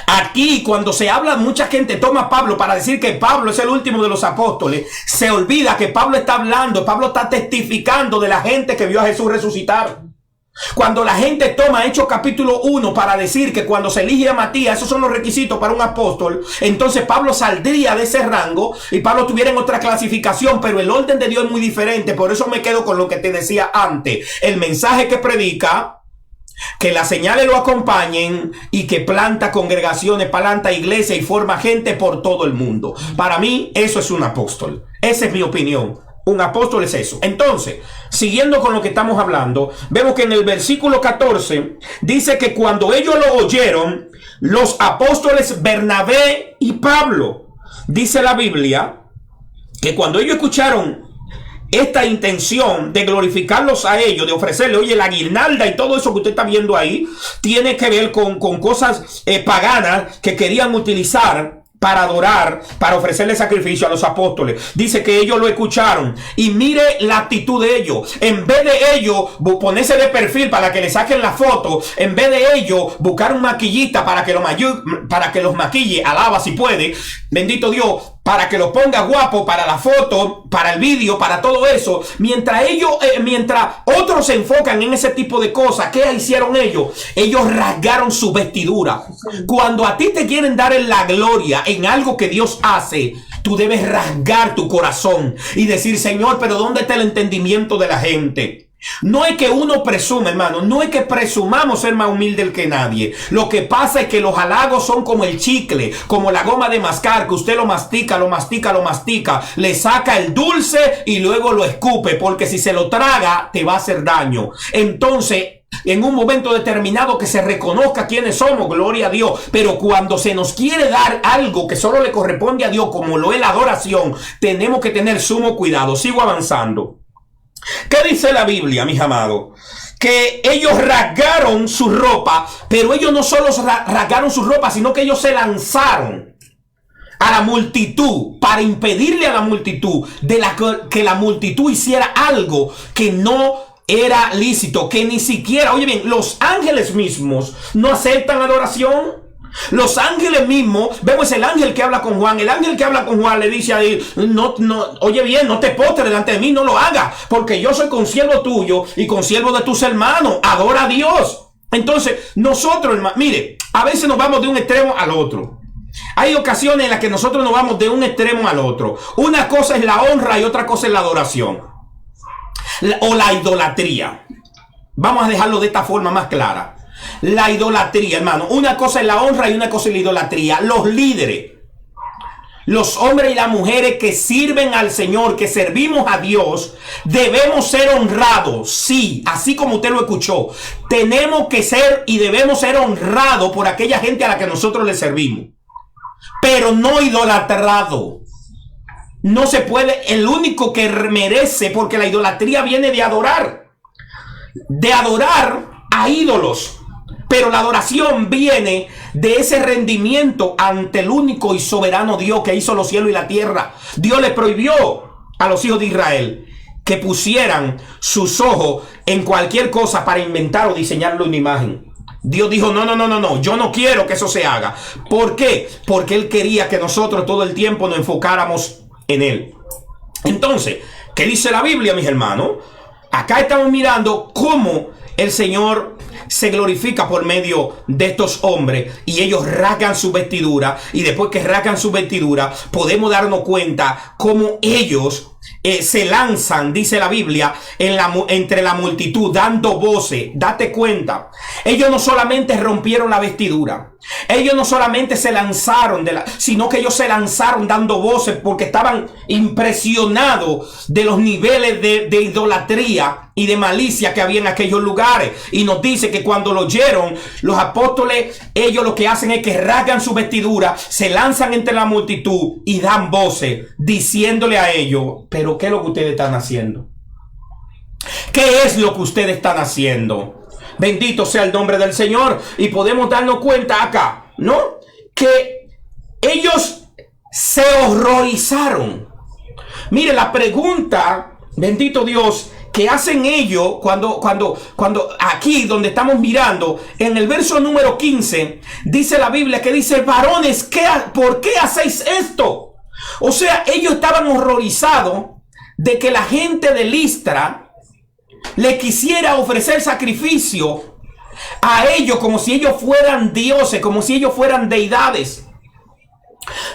Aquí, cuando se habla, mucha gente toma a Pablo para decir que Pablo es el último de los apóstoles. Se olvida que Pablo está hablando, Pablo está testificando de la gente que vio a Jesús resucitar. Cuando la gente toma Hechos capítulo 1 para decir que cuando se elige a Matías, esos son los requisitos para un apóstol, entonces Pablo saldría de ese rango y Pablo tuviera en otra clasificación, pero el orden de Dios es muy diferente. Por eso me quedo con lo que te decía antes. El mensaje que predica, que las señales lo acompañen y que planta congregaciones, planta iglesia y forma gente por todo el mundo. Para mí eso es un apóstol. Esa es mi opinión. Un apóstol es eso. Entonces, siguiendo con lo que estamos hablando, vemos que en el versículo 14 dice que cuando ellos lo oyeron, los apóstoles Bernabé y Pablo, dice la Biblia, que cuando ellos escucharon esta intención de glorificarlos a ellos, de ofrecerle, oye, la guirnalda y todo eso que usted está viendo ahí, tiene que ver con cosas paganas que querían utilizar para adorar, para ofrecerle sacrificio a los apóstoles. Dice que ellos lo escucharon y mire la actitud de ellos. En vez de ellos ponerse de perfil para que le saquen la foto, en vez de ellos buscar un maquillista para que los maquille, alaba si puede, bendito Dios, para que lo ponga guapo para la foto, para el vídeo, para todo eso. Mientras otros se enfocan en ese tipo de cosas, ¿qué hicieron ellos? Ellos rasgaron su vestidura. Cuando a ti te quieren dar en la gloria en algo que Dios hace, tú debes rasgar tu corazón y decir, Señor, pero ¿dónde está el entendimiento de la gente? No es que uno presume, hermano, no es que presumamos ser más humilde que nadie. Lo que pasa es que los halagos son como el chicle, como la goma de mascar, que usted lo mastica, le saca el dulce y luego lo escupe, porque si se lo traga te va a hacer daño. Entonces, en un momento determinado que se reconozca quiénes somos, gloria a Dios, pero cuando se nos quiere dar algo que solo le corresponde a Dios, como lo es la adoración, tenemos que tener sumo cuidado. Sigo avanzando. ¿Qué dice la Biblia, mis amados? Que ellos rasgaron su ropa, pero ellos no solo rasgaron su ropa, sino que ellos se lanzaron a la multitud para impedirle a la multitud que la multitud hiciera algo que no era lícito, que ni siquiera, oye bien, los ángeles mismos no aceptan adoración. Los ángeles mismos, vemos el ángel que habla con Juan. El ángel que habla con Juan le dice ahí, oye bien, no te postres delante de mí, no lo hagas, porque yo soy consiervo tuyo y consiervo de tus hermanos. Adora a Dios. Entonces, nosotros, hermano, mire, a veces nos vamos de un extremo al otro. Hay ocasiones en las que nosotros nos vamos de un extremo al otro. Una cosa es la honra y otra cosa es la adoración. O la idolatría. Vamos a dejarlo de esta forma más clara. La idolatría, hermano. Una cosa es la honra y una cosa es la idolatría. Los líderes los hombres y las mujeres que sirven al Señor, que servimos a Dios, debemos ser honrados. Sí, así como usted lo escuchó, tenemos que ser y debemos ser honrados por aquella gente a la que nosotros le servimos, pero no idolatrado. No se puede, el único que merece, porque la idolatría viene de adorar a ídolos. Pero la adoración viene de ese rendimiento ante el único y soberano Dios que hizo los cielos y la tierra. Dios le prohibió a los hijos de Israel que pusieran sus ojos en cualquier cosa para inventar o diseñarle una imagen. Dios dijo, no, yo no quiero que eso se haga. ¿Por qué? Porque Él quería que nosotros todo el tiempo nos enfocáramos en Él. Entonces, ¿qué dice la Biblia, mis hermanos? Acá estamos mirando cómo el Señor se glorifica por medio de estos hombres y ellos rasgan su vestidura, y después que rasgan su vestidura podemos darnos cuenta cómo ellos se lanzan, dice la Biblia, entre la multitud dando voces. Date cuenta, ellos no solamente rompieron la vestidura, ellos no solamente se lanzaron sino que ellos se lanzaron dando voces porque estaban impresionados de los niveles de idolatría y de malicia que había en aquellos lugares. Y nos dice que cuando lo oyeron los apóstoles, ellos lo que hacen es que rasgan su vestidura, se lanzan entre la multitud y dan voces diciéndole a ellos, pero ¿qué es lo que ustedes están haciendo? ¿Qué es lo que ustedes están haciendo? Bendito sea el nombre del Señor. Y podemos darnos cuenta acá, ¿no? Que ellos se horrorizaron. Mire, la pregunta, bendito Dios, que hacen ellos cuando aquí donde estamos mirando, en el verso número 15, dice la Biblia que dice, varones, ¿por qué hacéis esto? O sea, ellos estaban horrorizados de que la gente de Listra le quisiera ofrecer sacrificio a ellos como si ellos fueran dioses, como si ellos fueran deidades.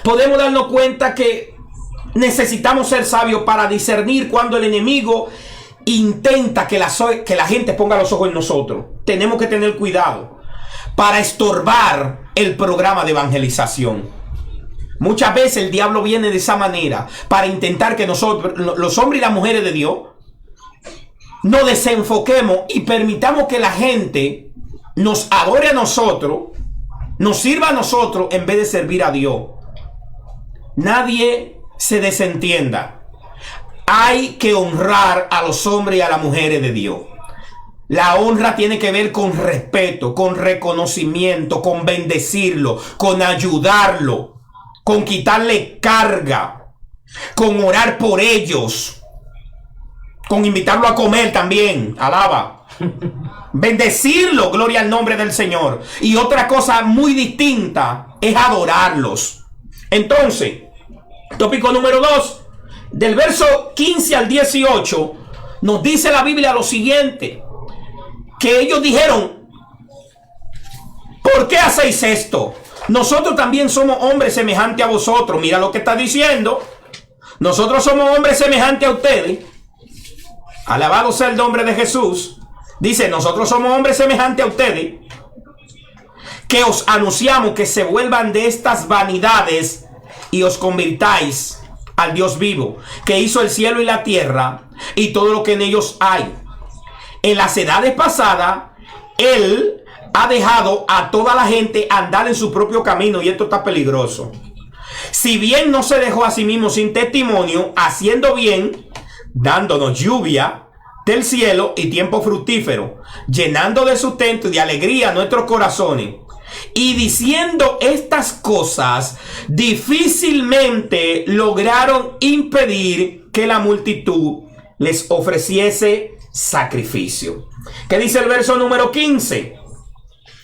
Podemos darnos cuenta que necesitamos ser sabios para discernir cuando el enemigo intenta que la gente ponga los ojos en nosotros. Tenemos que tener cuidado para estorbar el programa de evangelización. Muchas veces el diablo viene de esa manera para intentar que nosotros, los hombres y las mujeres de Dios, nos desenfoquemos y permitamos que la gente nos adore a nosotros, nos sirva a nosotros en vez de servir a Dios. Nadie se desentienda. Hay que honrar a los hombres y a las mujeres de Dios. La honra tiene que ver con respeto, con reconocimiento, con bendecirlo, con ayudarlo, con quitarle carga, con orar por ellos, con invitarlo a comer también, alaba, bendecirlo, gloria al nombre del Señor. Y otra cosa muy distinta es adorarlos. Entonces, tópico número 2, del verso 15 al 18, nos dice la Biblia lo siguiente, que ellos dijeron, ¿por qué hacéis esto? Nosotros también somos hombres semejantes a vosotros. Mira lo que está diciendo. Nosotros somos hombres semejantes a ustedes. Alabado sea el nombre de Jesús. Dice, nosotros somos hombres semejantes a ustedes, que os anunciamos que se vuelvan de estas vanidades y os convirtáis al Dios vivo, que hizo el cielo y la tierra y todo lo que en ellos hay. En las edades pasadas, Él ha dejado a toda la gente andar en su propio camino, y esto está peligroso. Si bien no se dejó a sí mismo sin testimonio, haciendo bien, dándonos lluvia del cielo y tiempo fructífero, llenando de sustento y de alegría nuestros corazones, y diciendo estas cosas, difícilmente lograron impedir que la multitud les ofreciese sacrificio. ¿Qué dice el verso número 15?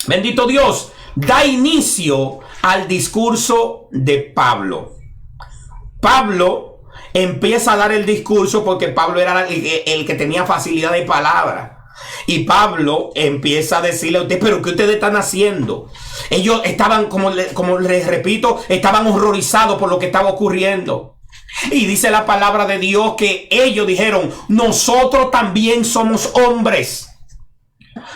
Bendito Dios, da inicio al discurso de Pablo. Pablo empieza a dar el discurso porque Pablo era el que tenía facilidad de palabra. Y Pablo empieza a decirle a usted, pero ¿qué ustedes están haciendo? Ellos estaban, como les repito, estaban horrorizados por lo que estaba ocurriendo. Y dice la palabra de Dios que ellos dijeron, nosotros también somos hombres.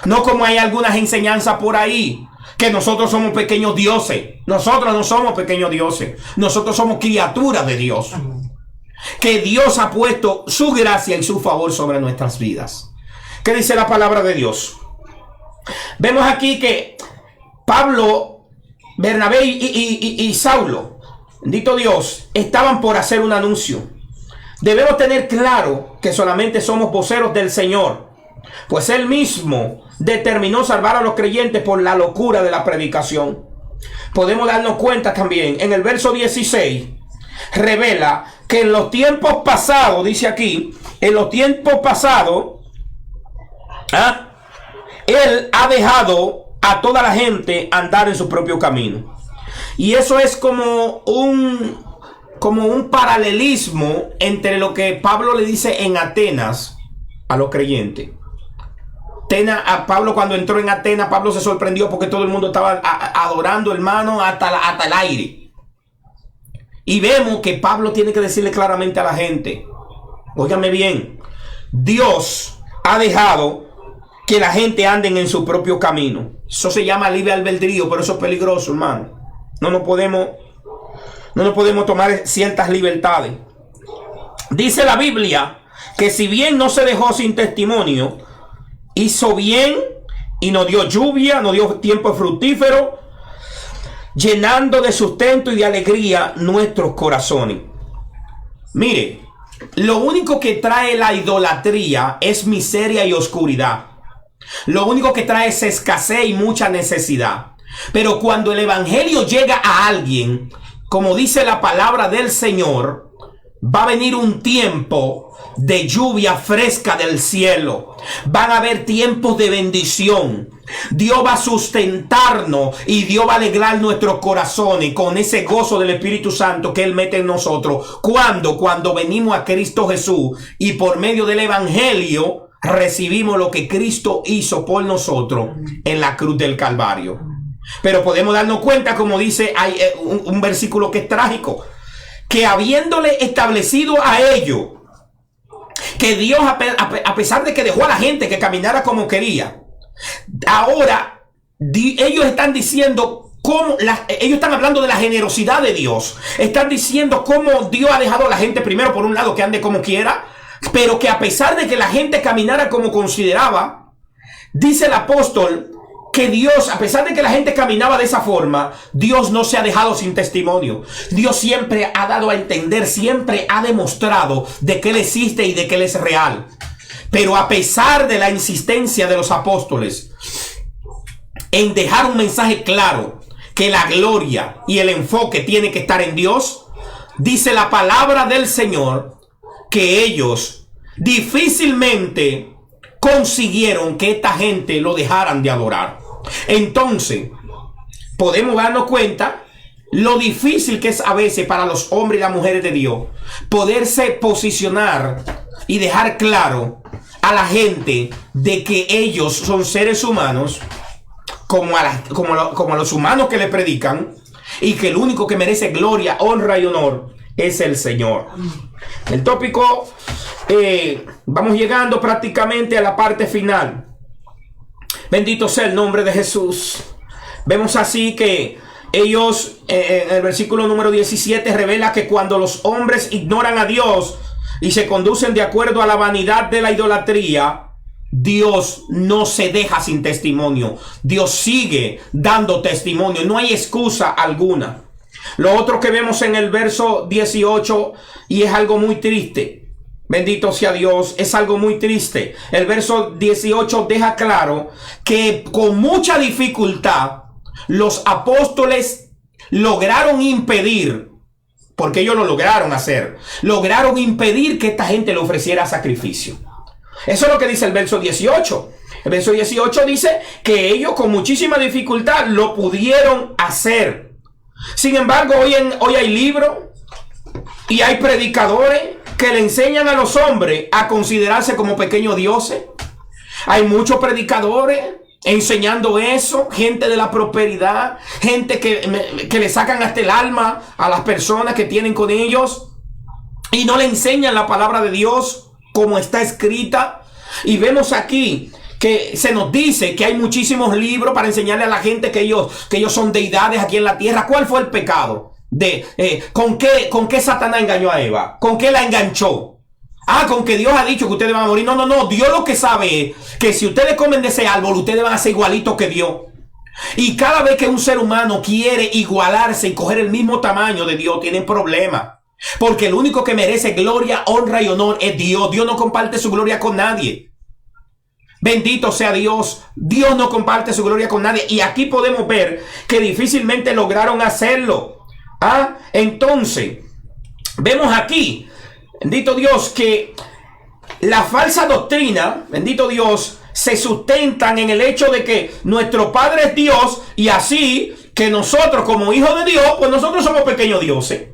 No como hay algunas enseñanzas por ahí, que nosotros somos pequeños dioses. Nosotros no somos pequeños dioses. Nosotros somos criaturas de Dios. Que Dios ha puesto su gracia y su favor sobre nuestras vidas. ¿Qué dice la palabra de Dios? Vemos aquí que Pablo, Bernabé y Saulo, bendito Dios, estaban por hacer un anuncio. Debemos tener claro que solamente somos voceros del Señor, pues Él mismo determinó salvar a los creyentes por la locura de la predicación. Podemos darnos cuenta también, en el verso 16, revela que en los tiempos pasados, dice aquí, en los tiempos pasados, Él ha dejado a toda la gente andar en su propio camino. Y eso es como un paralelismo entre lo que Pablo le dice en Atenas a los creyentes. A Pablo, cuando entró en Atenas, Pablo se sorprendió porque todo el mundo estaba adorando, hermano, hasta el aire. Y vemos que Pablo tiene que decirle claramente a la gente, óigame bien, Dios ha dejado que la gente ande en su propio camino. Eso se llama libre albedrío, pero eso es peligroso, hermano. No nos podemos tomar ciertas libertades. Dice la Biblia que si bien no se dejó sin testimonio, hizo bien y nos dio lluvia, nos dio tiempo fructífero, llenando de sustento y de alegría nuestros corazones. Mire, lo único que trae la idolatría es miseria y oscuridad. Lo único que trae es escasez y mucha necesidad. Pero cuando el evangelio llega a alguien, como dice la palabra del Señor, va a venir un tiempo de lluvia fresca del cielo. Van a haber tiempos de bendición. Dios va a sustentarnos y Dios va a alegrar nuestros corazones con ese gozo del Espíritu Santo que Él mete en nosotros. Cuando venimos a Cristo Jesús y por medio del evangelio recibimos lo que Cristo hizo por nosotros en la cruz del Calvario. Pero podemos darnos cuenta, como dice, hay un versículo que es trágico, que habiéndole establecido a ellos, que Dios, a pesar de que dejó a la gente que caminara como quería, ahora ellos están diciendo ellos están hablando de la generosidad de Dios. Están diciendo cómo Dios ha dejado a la gente, primero por un lado, que ande como quiera, pero que a pesar de que la gente caminara como consideraba, dice el apóstol que Dios, a pesar de que la gente caminaba de esa forma, Dios no se ha dejado sin testimonio. Dios siempre ha dado a entender, siempre ha demostrado de que Él existe y de que Él es real. Pero a pesar de la insistencia de los apóstoles en dejar un mensaje claro, que la gloria y el enfoque tiene que estar en Dios, dice la palabra del Señor que ellos difícilmente consiguieron que esta gente lo dejaran de adorar. Entonces, podemos darnos cuenta lo difícil que es a veces para los hombres y las mujeres de Dios poderse posicionar y dejar claro a la gente de que ellos son seres humanos como a los humanos que le predican, y que el único que merece gloria, honra y honor es el Señor. El tópico, vamos llegando prácticamente a la parte final. Bendito sea el nombre de Jesús. Vemos así que ellos, en el versículo número 17, revela que cuando los hombres ignoran a Dios y se conducen de acuerdo a la vanidad de la idolatría, Dios no se deja sin testimonio. Dios sigue dando testimonio. No hay excusa alguna. Lo otro que vemos en el verso 18, y es algo muy triste, bendito sea Dios, es algo muy triste. El verso 18 deja claro que con mucha dificultad los apóstoles lograron impedir, porque ellos lo lograron hacer, lograron impedir que esta gente le ofreciera sacrificio. Eso es lo que dice el verso 18. El verso 18 dice que ellos con muchísima dificultad lo pudieron hacer. Sin embargo, hoy hay libros y hay predicadores que le enseñan a los hombres a considerarse como pequeños dioses. Hay muchos predicadores enseñando eso, gente de la prosperidad, gente que le sacan hasta el alma a las personas que tienen con ellos y no le enseñan la palabra de Dios como está escrita. Y vemos aquí que se nos dice que hay muchísimos libros para enseñarle a la gente que ellos son deidades aquí en la tierra. ¿Cuál fue el pecado? ¿Con qué Satanás engañó a Eva? ¿Con qué la enganchó? Con que Dios ha dicho que ustedes van a morir. No. Dios lo que sabe es que si ustedes comen de ese árbol, ustedes van a ser igualitos que Dios. Y cada vez que un ser humano quiere igualarse y coger el mismo tamaño de Dios, tienen problemas. Porque el único que merece gloria, honra y honor es Dios. Dios no comparte su gloria con nadie. Bendito sea Dios. Dios no comparte su gloria con nadie. Y aquí podemos ver que difícilmente lograron hacerlo. Entonces, vemos aquí, bendito Dios, que la falsa doctrina, bendito Dios, se sustentan en el hecho de que nuestro Padre es Dios y así que nosotros como hijos de Dios, pues nosotros somos pequeños dioses.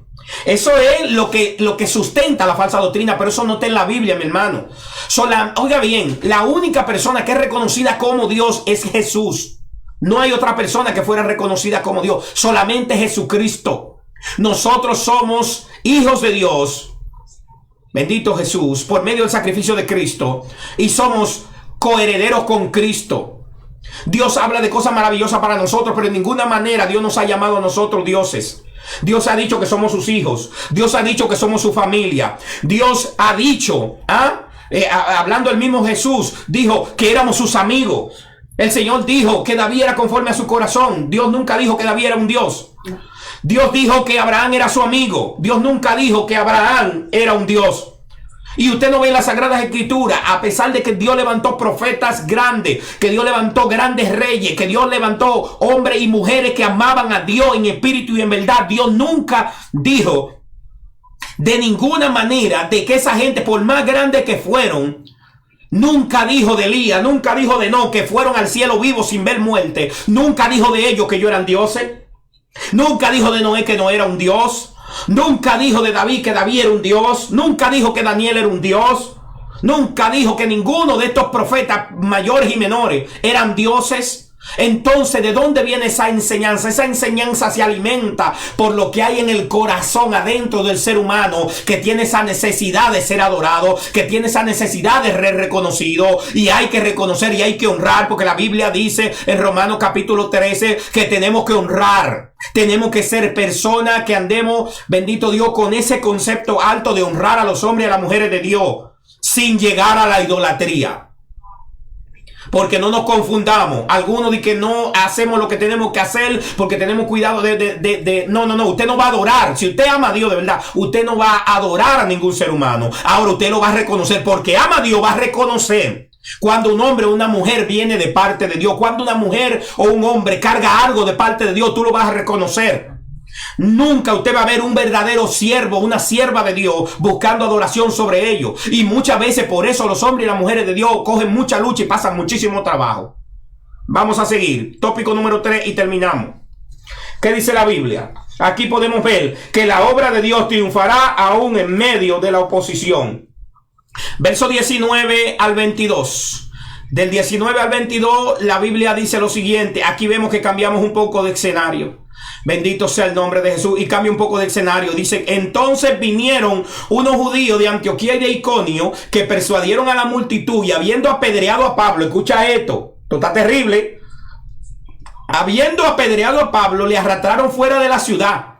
Eso es lo que sustenta la falsa doctrina, pero eso no está en la Biblia, mi hermano. Oiga bien, la única persona que es reconocida como Dios es Jesús. No hay otra persona que fuera reconocida como Dios, solamente Jesucristo. Nosotros somos hijos de Dios, bendito Jesús, por medio del sacrificio de Cristo, y somos coherederos con Cristo. Dios habla de cosas maravillosas para nosotros, pero en ninguna manera Dios nos ha llamado a nosotros dioses. Dios ha dicho que somos sus hijos. Dios ha dicho que somos su familia. Dios ha dicho, hablando el mismo Jesús, dijo que éramos sus amigos. El Señor dijo que David era conforme a su corazón. Dios nunca dijo que David era un Dios. Dios dijo que Abraham era su amigo. Dios nunca dijo que Abraham era un Dios. Y usted no ve en las Sagradas Escrituras, a pesar de que Dios levantó profetas grandes, que Dios levantó grandes reyes, que Dios levantó hombres y mujeres que amaban a Dios en espíritu y en verdad, Dios nunca dijo de ninguna manera de que esa gente, por más grande que fueron, nunca dijo de Elías, nunca dijo de Enoc, que fueron al cielo vivos sin ver muerte, nunca dijo de ellos que ellos eran dioses, nunca dijo de Noé que no era un dios. Nunca dijo de David que David era un dios. Nunca dijo que Daniel era un dios. Nunca dijo que ninguno de estos profetas mayores y menores eran dioses. Entonces, ¿de dónde viene esa enseñanza? Esa enseñanza se alimenta por lo que hay en el corazón adentro del ser humano, que tiene esa necesidad de ser adorado, que tiene esa necesidad de ser reconocido, y hay que reconocer y hay que honrar, porque la Biblia dice en Romanos capítulo 13 que tenemos que honrar. Tenemos que ser personas que andemos, bendito Dios, con ese concepto alto de honrar a los hombres y a las mujeres de Dios, sin llegar a la idolatría. Porque no nos confundamos. Algunos dicen que no hacemos lo que tenemos que hacer porque tenemos cuidado No. Usted no va a adorar. Si usted ama a Dios de verdad, usted no va a adorar a ningún ser humano. Ahora usted lo va a reconocer. Porque ama a Dios, va a reconocer cuando un hombre o una mujer viene de parte de Dios. Cuando una mujer o un hombre carga algo de parte de Dios, tú lo vas a reconocer. Nunca usted va a ver un verdadero siervo, una sierva de Dios buscando adoración sobre ellos. Y muchas veces por eso los hombres y las mujeres de Dios cogen mucha lucha y pasan muchísimo trabajo. Vamos a seguir. Tópico número 3 y terminamos. ¿Qué dice la Biblia? Aquí podemos ver que la obra de Dios triunfará aún en medio de la oposición. Verso 19 al 22. Del 19 al 22 la Biblia dice lo siguiente. Aquí vemos que cambiamos un poco de escenario. Bendito sea el nombre de Jesús. Y cambia un poco de escenario. Dice, entonces vinieron unos judíos de Antioquía y de Iconio que persuadieron a la multitud, y habiendo apedreado a Pablo, escucha esto está terrible, habiendo apedreado a Pablo, le arrastraron fuera de la ciudad,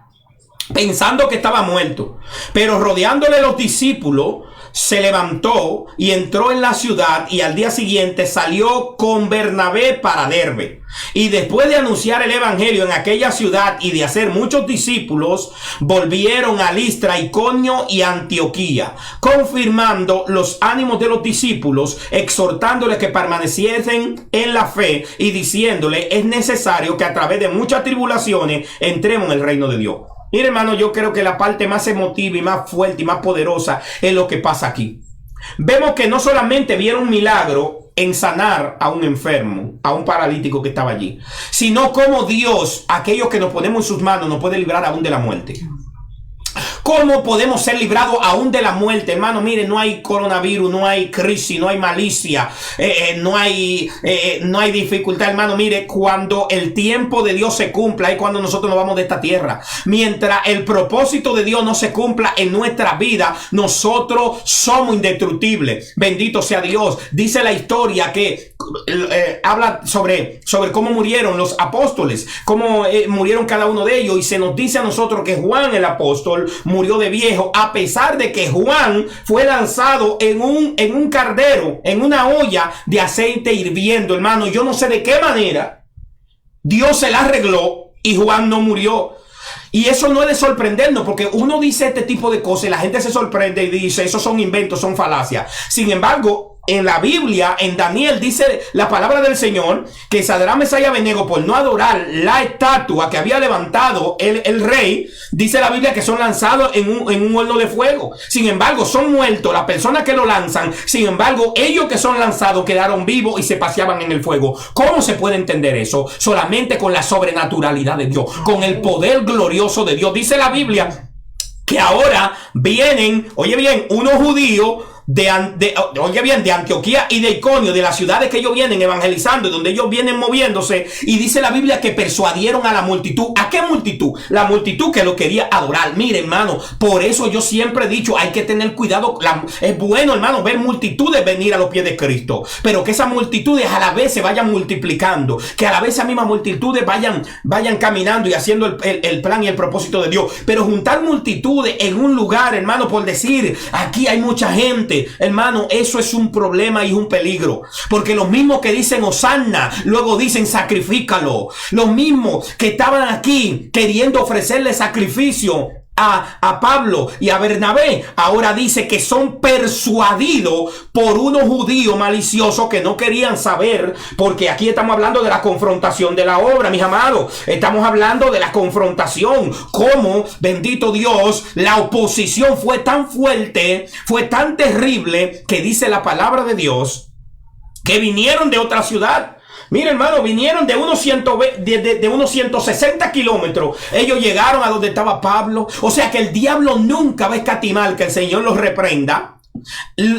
pensando que estaba muerto. Pero rodeándole los discípulos, se levantó y entró en la ciudad, y al día siguiente salió con Bernabé para Derbe. Y después de anunciar el evangelio en aquella ciudad y de hacer muchos discípulos, volvieron a Listra, Iconio y Antioquía, confirmando los ánimos de los discípulos, exhortándoles que permaneciesen en la fe y diciéndoles, es necesario que a través de muchas tribulaciones entremos en el reino de Dios. Mire, hermano, yo creo que la parte más emotiva y más fuerte y más poderosa es lo que pasa aquí. Vemos que no solamente vieron milagro en sanar a un enfermo, a un paralítico que estaba allí, sino como Dios, aquellos que nos ponemos en sus manos, nos puede librar aún de la muerte. ¿Cómo podemos ser librados aún de la muerte? Hermano, mire, no hay coronavirus, no hay crisis, no hay malicia, no hay dificultad, hermano. Mire, cuando el tiempo de Dios se cumpla, es cuando nosotros nos vamos de esta tierra. Mientras el propósito de Dios no se cumpla en nuestra vida, nosotros somos indestructibles. Bendito sea Dios. Dice la historia que habla sobre cómo murieron los apóstoles, cómo murieron cada uno de ellos, y se nos dice a nosotros que Juan el apóstol murió de viejo, a pesar de que Juan fue lanzado en un cardero, en una olla de aceite hirviendo, hermano. Yo no sé de qué manera Dios se la arregló y Juan no murió. Y eso no es de sorprendernos, porque uno dice este tipo de cosas y la gente se sorprende y dice, esos son inventos, son falacias. Sin embargo, en la Biblia, en Daniel, dice la palabra del Señor que Sadrach, Mesach y Abednego, por no adorar la estatua que había levantado el rey, dice la Biblia que son lanzados en un horno de fuego. Sin embargo, son muertos las personas que lo lanzan. Sin embargo, ellos que son lanzados quedaron vivos y se paseaban en el fuego. ¿Cómo se puede entender eso? Solamente con la sobrenaturalidad de Dios, con el poder glorioso de Dios. Dice la Biblia que ahora vienen, oye bien, unos judíos de Antioquía y de Iconio, de las ciudades que ellos vienen evangelizando y donde ellos vienen moviéndose, y dice la Biblia que persuadieron a la multitud. ¿A qué multitud? La multitud que lo quería adorar. Mire, hermano, por eso yo siempre he dicho, hay que tener cuidado. Es bueno, hermano, ver multitudes venir a los pies de Cristo, pero que esas multitudes a la vez se vayan multiplicando, que a la vez esas mismas multitudes vayan caminando y haciendo el plan y el propósito de Dios. Pero juntar multitudes en un lugar, hermano, por decir, aquí hay mucha gente, hermano, eso es un problema y un peligro, porque los mismos que dicen Hosanna, luego dicen sacrifícalo. Los mismos que estaban aquí queriendo ofrecerle sacrificio a Pablo y a Bernabé, ahora dice que son persuadidos por unos judíos maliciosos que no querían saber, porque aquí estamos hablando de la confrontación de la obra, mis amados. Estamos hablando de la confrontación, cómo, bendito Dios, la oposición fue tan fuerte, fue tan terrible, que dice la palabra de Dios que vinieron de otra ciudad. Mira, hermano, vinieron de unos 160 kilómetros. Ellos llegaron a donde estaba Pablo. O sea que el diablo nunca va a escatimar que el Señor los reprenda,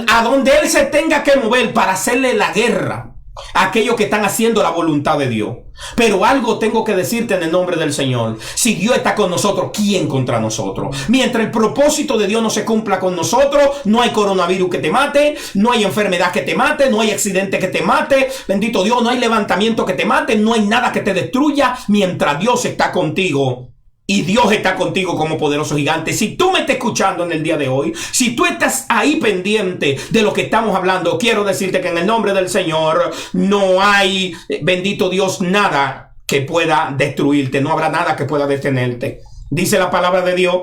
a donde él se tenga que mover para hacerle la guerra a aquellos que están haciendo la voluntad de Dios. Pero algo tengo que decirte en el nombre del Señor: si Dios está con nosotros, ¿quién contra nosotros? Mientras el propósito de Dios no se cumpla con nosotros, no hay coronavirus que te mate, no hay enfermedad que te mate, no hay accidente que te mate, bendito Dios, no hay levantamiento que te mate, no hay nada que te destruya, mientras Dios está contigo. Y Dios está contigo como poderoso gigante. Si tú me estás escuchando en el día de hoy, si tú estás ahí pendiente de lo que estamos hablando, quiero decirte que en el nombre del Señor no hay, bendito Dios, nada que pueda destruirte. No habrá nada que pueda detenerte. Dice la palabra de Dios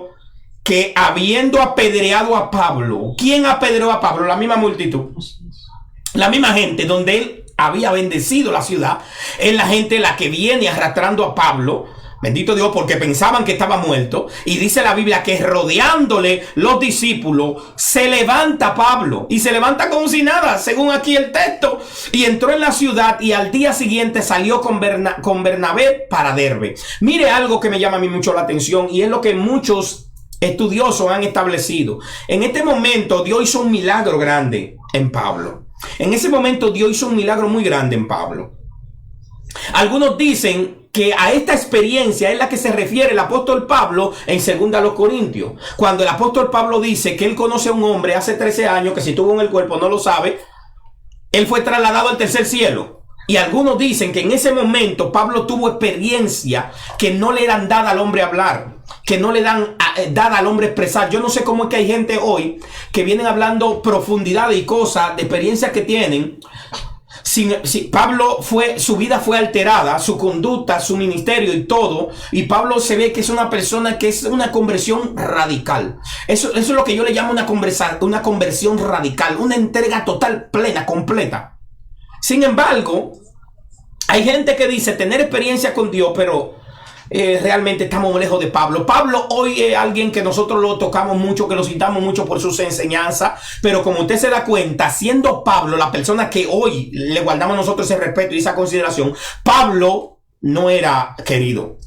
que habiendo apedreado a Pablo, ¿quién apedreó a Pablo? La misma multitud, la misma gente donde él había bendecido la ciudad. Es la gente la que viene arrastrando a Pablo. Bendito Dios, porque pensaban que estaba muerto. Y dice la Biblia que rodeándole los discípulos, se levanta Pablo. Y se levanta como si nada, según aquí el texto. Y entró en la ciudad y al día siguiente salió con Bernabé para Derbe. Mire algo que me llama a mí mucho la atención, y es lo que muchos estudiosos han establecido. En este momento Dios hizo un milagro grande en Pablo. En ese momento Dios hizo un milagro muy grande en Pablo. Algunos dicen que a esta experiencia es la que se refiere el apóstol Pablo en 2 Corintios. Cuando el apóstol Pablo dice que él conoce a un hombre hace 13 años que si estuvo en el cuerpo no lo sabe, él fue trasladado al tercer cielo. Y algunos dicen que en ese momento Pablo tuvo experiencia que no le eran dada al hombre hablar, que no le dan dada al hombre expresar. Yo no sé cómo es que hay gente hoy que vienen hablando profundidades y cosas de experiencias que tienen. Pablo su vida fue alterada, su conducta, su ministerio y todo. Y Pablo se ve que es una persona que es una conversión radical. Eso es lo que yo le llamo una conversión radical, una entrega total, plena, completa. Sin embargo, hay gente que dice tener experiencia con Dios, pero realmente estamos muy lejos de Pablo. Pablo hoy es alguien que nosotros lo tocamos mucho, que lo citamos mucho por sus enseñanzas, pero como usted se da cuenta, siendo Pablo la persona que hoy le guardamos nosotros ese respeto y esa consideración, Pablo no era querido,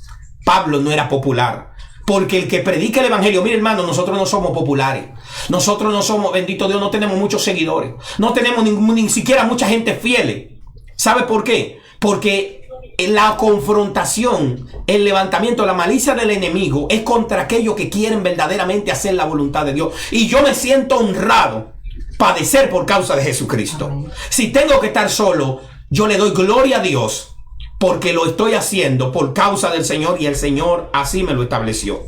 Pablo no era popular. Porque el que predica el evangelio, mire hermano, nosotros no somos populares. Nosotros no somos, bendito Dios, no tenemos muchos seguidores. No tenemos ni siquiera mucha gente fiel. ¿Sabe por qué? Porque la confrontación, el levantamiento, la malicia del enemigo es contra aquellos que quieren verdaderamente hacer la voluntad de Dios. Y yo me siento honrado padecer por causa de Jesucristo. Si tengo que estar solo, yo le doy gloria a Dios porque lo estoy haciendo por causa del Señor y el Señor así me lo estableció.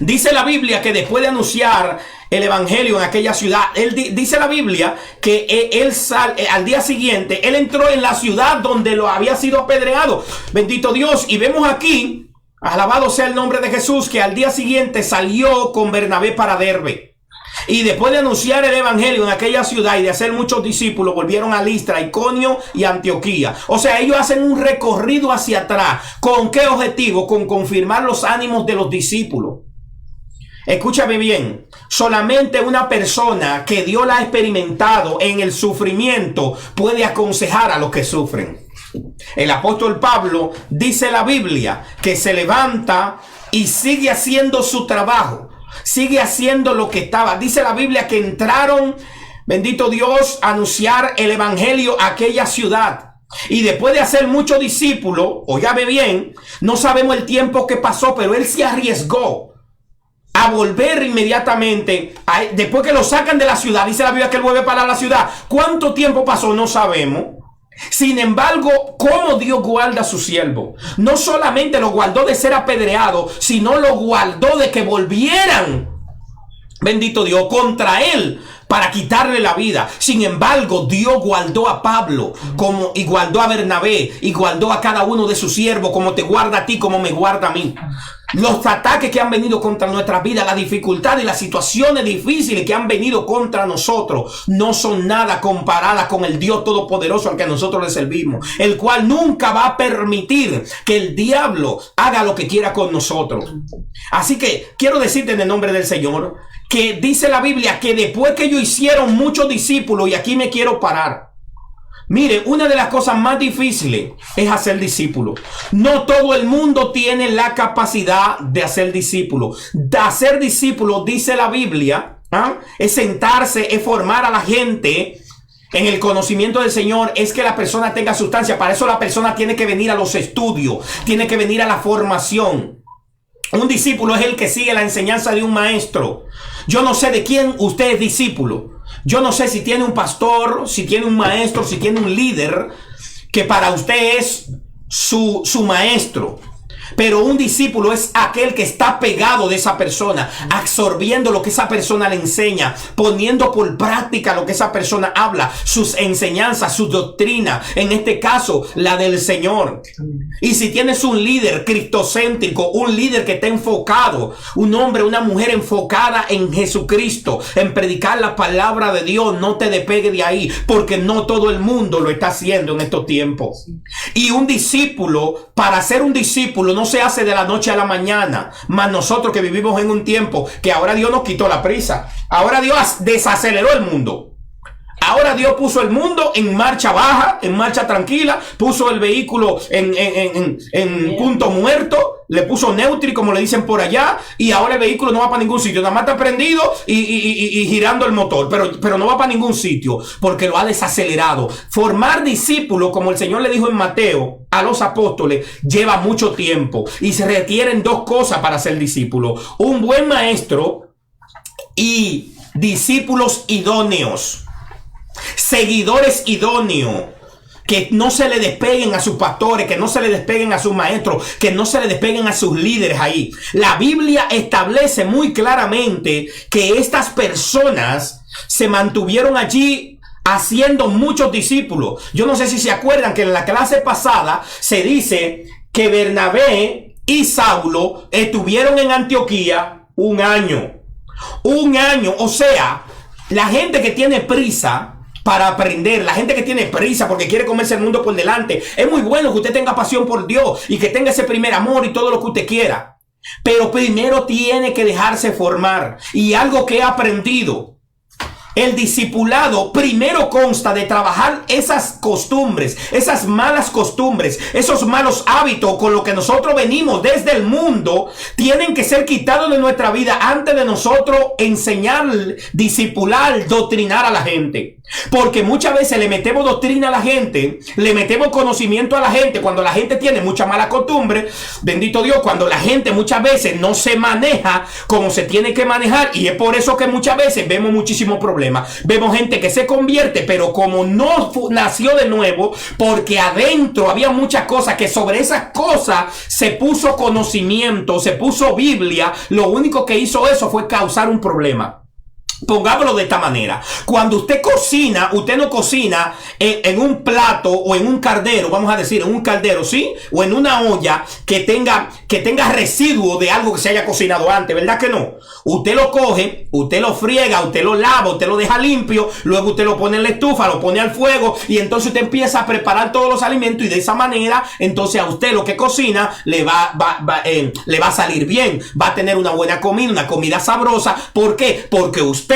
Dice la Biblia que después de anunciar el evangelio en aquella ciudad, dice la Biblia que al día siguiente, él entró en la ciudad donde lo había sido apedreado. Bendito Dios. Y vemos aquí, alabado sea el nombre de Jesús, que al día siguiente salió con Bernabé para Derbe. Y después de anunciar el evangelio en aquella ciudad y de hacer muchos discípulos, volvieron a Listra, Iconio y Antioquía. O sea, ellos hacen un recorrido hacia atrás. ¿Con qué objetivo? Con confirmar los ánimos de los discípulos. Escúchame bien, solamente una persona que Dios la ha experimentado en el sufrimiento puede aconsejar a los que sufren. El apóstol Pablo dice en la Biblia que se levanta y sigue haciendo su trabajo. Sigue haciendo lo que estaba. Dice la Biblia que entraron, bendito Dios, a anunciar el evangelio a aquella ciudad. Y después de hacer muchos discípulos, óigame bien, no sabemos el tiempo que pasó, pero él se arriesgó a volver inmediatamente. Después que lo sacan de la ciudad, dice la Biblia que él vuelve para la ciudad. ¿Cuánto tiempo pasó? No sabemos. Sin embargo, cómo Dios guarda a su siervo. No solamente lo guardó de ser apedreado, sino lo guardó de que volvieran, bendito Dios, contra él para quitarle la vida. Sin embargo, Dios guardó a Pablo y guardó a Bernabé y guardó a cada uno de sus siervos, como te guarda a ti, como me guarda a mí. Los ataques que han venido contra nuestras vidas, las dificultades y las situaciones difíciles que han venido contra nosotros no son nada comparadas con el Dios Todopoderoso al que nosotros le servimos, el cual nunca va a permitir que el diablo haga lo que quiera con nosotros. Así que quiero decirte en el nombre del Señor que dice la Biblia que después que ellos hicieron muchos discípulos, y aquí me quiero parar. Mire, una de las cosas más difíciles es hacer discípulos. No todo el mundo tiene la capacidad de hacer discípulos. De hacer discípulos, dice la Biblia, es sentarse, es formar a la gente en el conocimiento del Señor, es que la persona tenga sustancia. Para eso la persona tiene que venir a los estudios, tiene que venir a la formación. Un discípulo es el que sigue la enseñanza de un maestro. Yo no sé de quién usted es discípulo. Yo no sé si tiene un pastor, si tiene un maestro, si tiene un líder que para usted es su maestro. Pero un discípulo es aquel que está pegado de esa persona, absorbiendo lo que esa persona le enseña, poniendo por práctica lo que esa persona habla, sus enseñanzas, su doctrina, en este caso la del Señor. Y si tienes un líder cristocéntrico, un líder que está enfocado, un hombre, una mujer enfocada en Jesucristo, en predicar la palabra de Dios, no te despegue de ahí, porque no todo el mundo lo está haciendo en estos tiempos. Y un discípulo, para ser un discípulo, no se hace de la noche a la mañana. Más nosotros que vivimos en un tiempo que ahora Dios nos quitó la prisa. Ahora Dios desaceleró el mundo. Ahora Dios puso el mundo en marcha baja, en marcha tranquila, puso el vehículo en punto muerto, le puso neutri, como le dicen por allá, y ahora el vehículo no va para ningún sitio, nada más está prendido y girando el motor, pero no va para ningún sitio, porque lo ha desacelerado. Formar discípulos, como el Señor le dijo en Mateo a los apóstoles, lleva mucho tiempo, y se requieren dos cosas para ser discípulo: un buen maestro y discípulos idóneos. Seguidores idóneos, que no se le despeguen a sus pastores, que no se le despeguen a sus maestros, que no se le despeguen a sus líderes ahí. La Biblia establece muy claramente que estas personas se mantuvieron allí haciendo muchos discípulos. Yo no sé si se acuerdan que en la clase pasada se dice que Bernabé y Saulo estuvieron en Antioquía un año. Un año, o sea, la gente que tiene prisa para aprender, la gente que tiene prisa porque quiere comerse el mundo por delante, es muy bueno que usted tenga pasión por Dios y que tenga ese primer amor y todo lo que usted quiera, pero primero tiene que dejarse formar. Y algo que he aprendido: el discipulado primero consta de trabajar esas costumbres, esas malas costumbres, esos malos hábitos con los que nosotros venimos desde el mundo. tienen que ser quitados de nuestra vida antes de nosotros enseñar, discipular, doctrinar a la gente. Porque muchas veces le metemos doctrina a la gente, le metemos conocimiento a la gente cuando la gente tiene mucha mala costumbre. Bendito Dios, cuando la gente muchas veces no se maneja como se tiene que manejar, y es por eso que muchas veces vemos muchísimos problemas. Vemos gente que se convierte, pero como no nació de nuevo, porque adentro había muchas cosas, que sobre esas cosas se puso conocimiento, se puso Biblia, lo único que hizo eso fue causar un problema. Pongámoslo de esta manera: cuando usted cocina, usted no cocina en un plato o en un caldero, vamos a decir, en un caldero, ¿sí? O en una olla que tenga residuo de algo que se haya cocinado antes, ¿verdad que no? Usted lo coge, usted lo friega, usted lo lava, usted lo deja limpio, luego usted lo pone en la estufa, lo pone al fuego, y entonces usted empieza a preparar todos los alimentos, y de esa manera, entonces a usted lo que cocina le va a salir bien, va a tener una buena comida, una comida sabrosa. ¿Por qué? Porque usted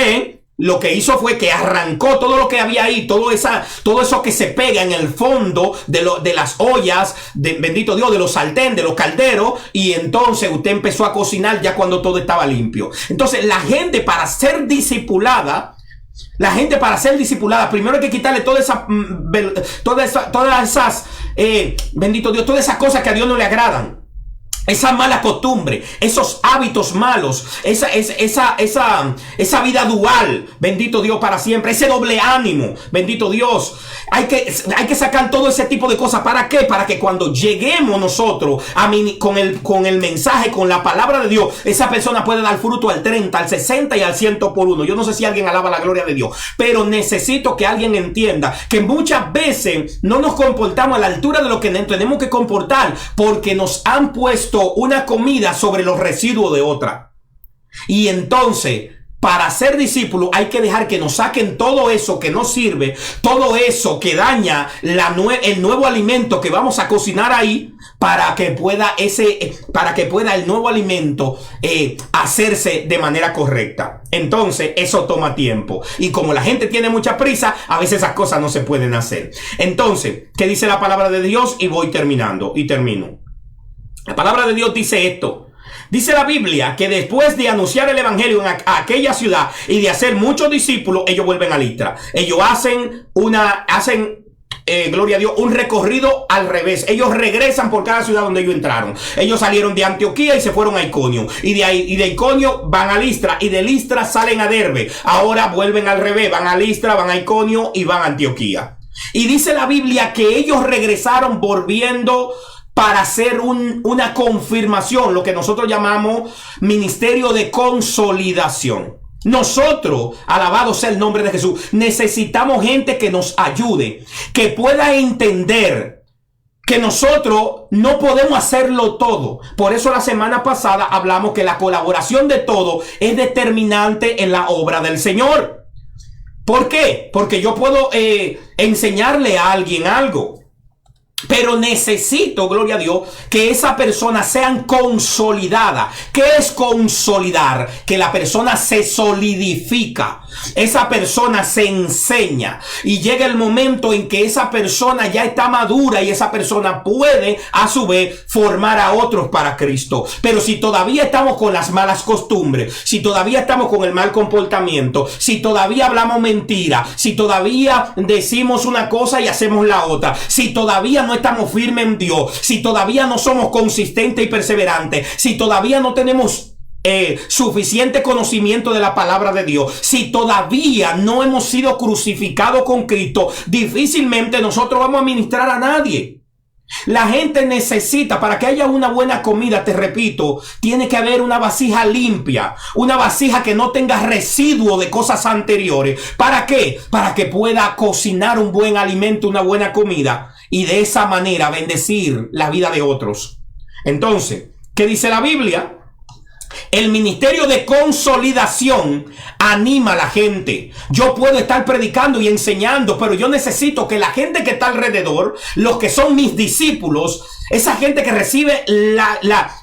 lo que hizo fue que arrancó todo lo que había ahí, todo eso que se pega en el fondo de las ollas, bendito Dios, de los sartén, de los calderos, y entonces usted empezó a cocinar ya cuando todo estaba limpio. Entonces la gente, para ser discipulada, primero hay que quitarle todas esas, bendito Dios, todas esas cosas que a Dios no le agradan. Esa mala costumbre, esos hábitos malos, esa vida dual, bendito Dios, para siempre, ese doble ánimo, bendito Dios. Hay que sacar todo ese tipo de cosas. ¿Para qué? Para que cuando lleguemos nosotros con el mensaje, con la palabra de Dios, esa persona puede dar fruto al 30, al 60 y al 100 por uno. Yo no sé si alguien alaba la gloria de Dios, pero necesito que alguien entienda que muchas veces no nos comportamos a la altura de lo que tenemos que comportar, porque nos han puesto una comida sobre los residuos de otra. Y entonces, para ser discípulo, hay que dejar que nos saquen todo eso que no sirve, todo eso que daña el nuevo alimento que vamos a cocinar ahí, para que pueda el nuevo alimento hacerse de manera correcta. Entonces, eso toma tiempo. Y como la gente tiene mucha prisa, a veces esas cosas no se pueden hacer. Entonces, ¿qué dice la palabra de Dios? Y voy terminando, y termino. La palabra de Dios dice esto. Dice la Biblia que después de anunciar el evangelio en aquella ciudad y de hacer muchos discípulos, ellos vuelven a Listra. Ellos hacen gloria a Dios, un recorrido al revés. Ellos regresan por cada ciudad donde ellos entraron. Ellos salieron de Antioquía y se fueron a Iconio. Y de Iconio van a Listra. Y de Listra salen a Derbe. Ahora vuelven al revés. Van a Listra, van a Iconio y van a Antioquía. Y dice la Biblia que ellos regresaron volviendo para hacer una confirmación, lo que nosotros llamamos ministerio de consolidación. Nosotros, alabado sea el nombre de Jesús, necesitamos gente que nos ayude, que pueda entender que nosotros no podemos hacerlo todo. Por eso la semana pasada hablamos que la colaboración de todos es determinante en la obra del Señor. ¿Por qué? Porque yo puedo enseñarle a alguien algo, pero necesito, gloria a Dios, que esa persona sea consolidada. ¿Qué es consolidar? Que la persona se solidifica. Esa persona se enseña. Y llega el momento en que esa persona ya está madura y esa persona puede, a su vez, formar a otros para Cristo. Pero si todavía estamos con las malas costumbres, si todavía estamos con el mal comportamiento, si todavía hablamos mentira, si todavía decimos una cosa y hacemos la otra, si todavía no estamos firmes en Dios, si todavía no somos consistentes y perseverantes, si todavía no tenemos suficiente conocimiento de la palabra de Dios, si todavía no hemos sido crucificados con Cristo, difícilmente nosotros vamos a ministrar a nadie. La gente necesita, para que haya una buena comida, te repito, tiene que haber una vasija limpia, una vasija que no tenga residuo de cosas anteriores. ¿Para qué? Para que pueda cocinar un buen alimento, una buena comida, y de esa manera bendecir la vida de otros. Entonces, ¿qué dice la Biblia? El ministerio de consolidación anima a la gente. Yo puedo estar predicando y enseñando, pero yo necesito que la gente que está alrededor, los que son mis discípulos, esa gente que recibe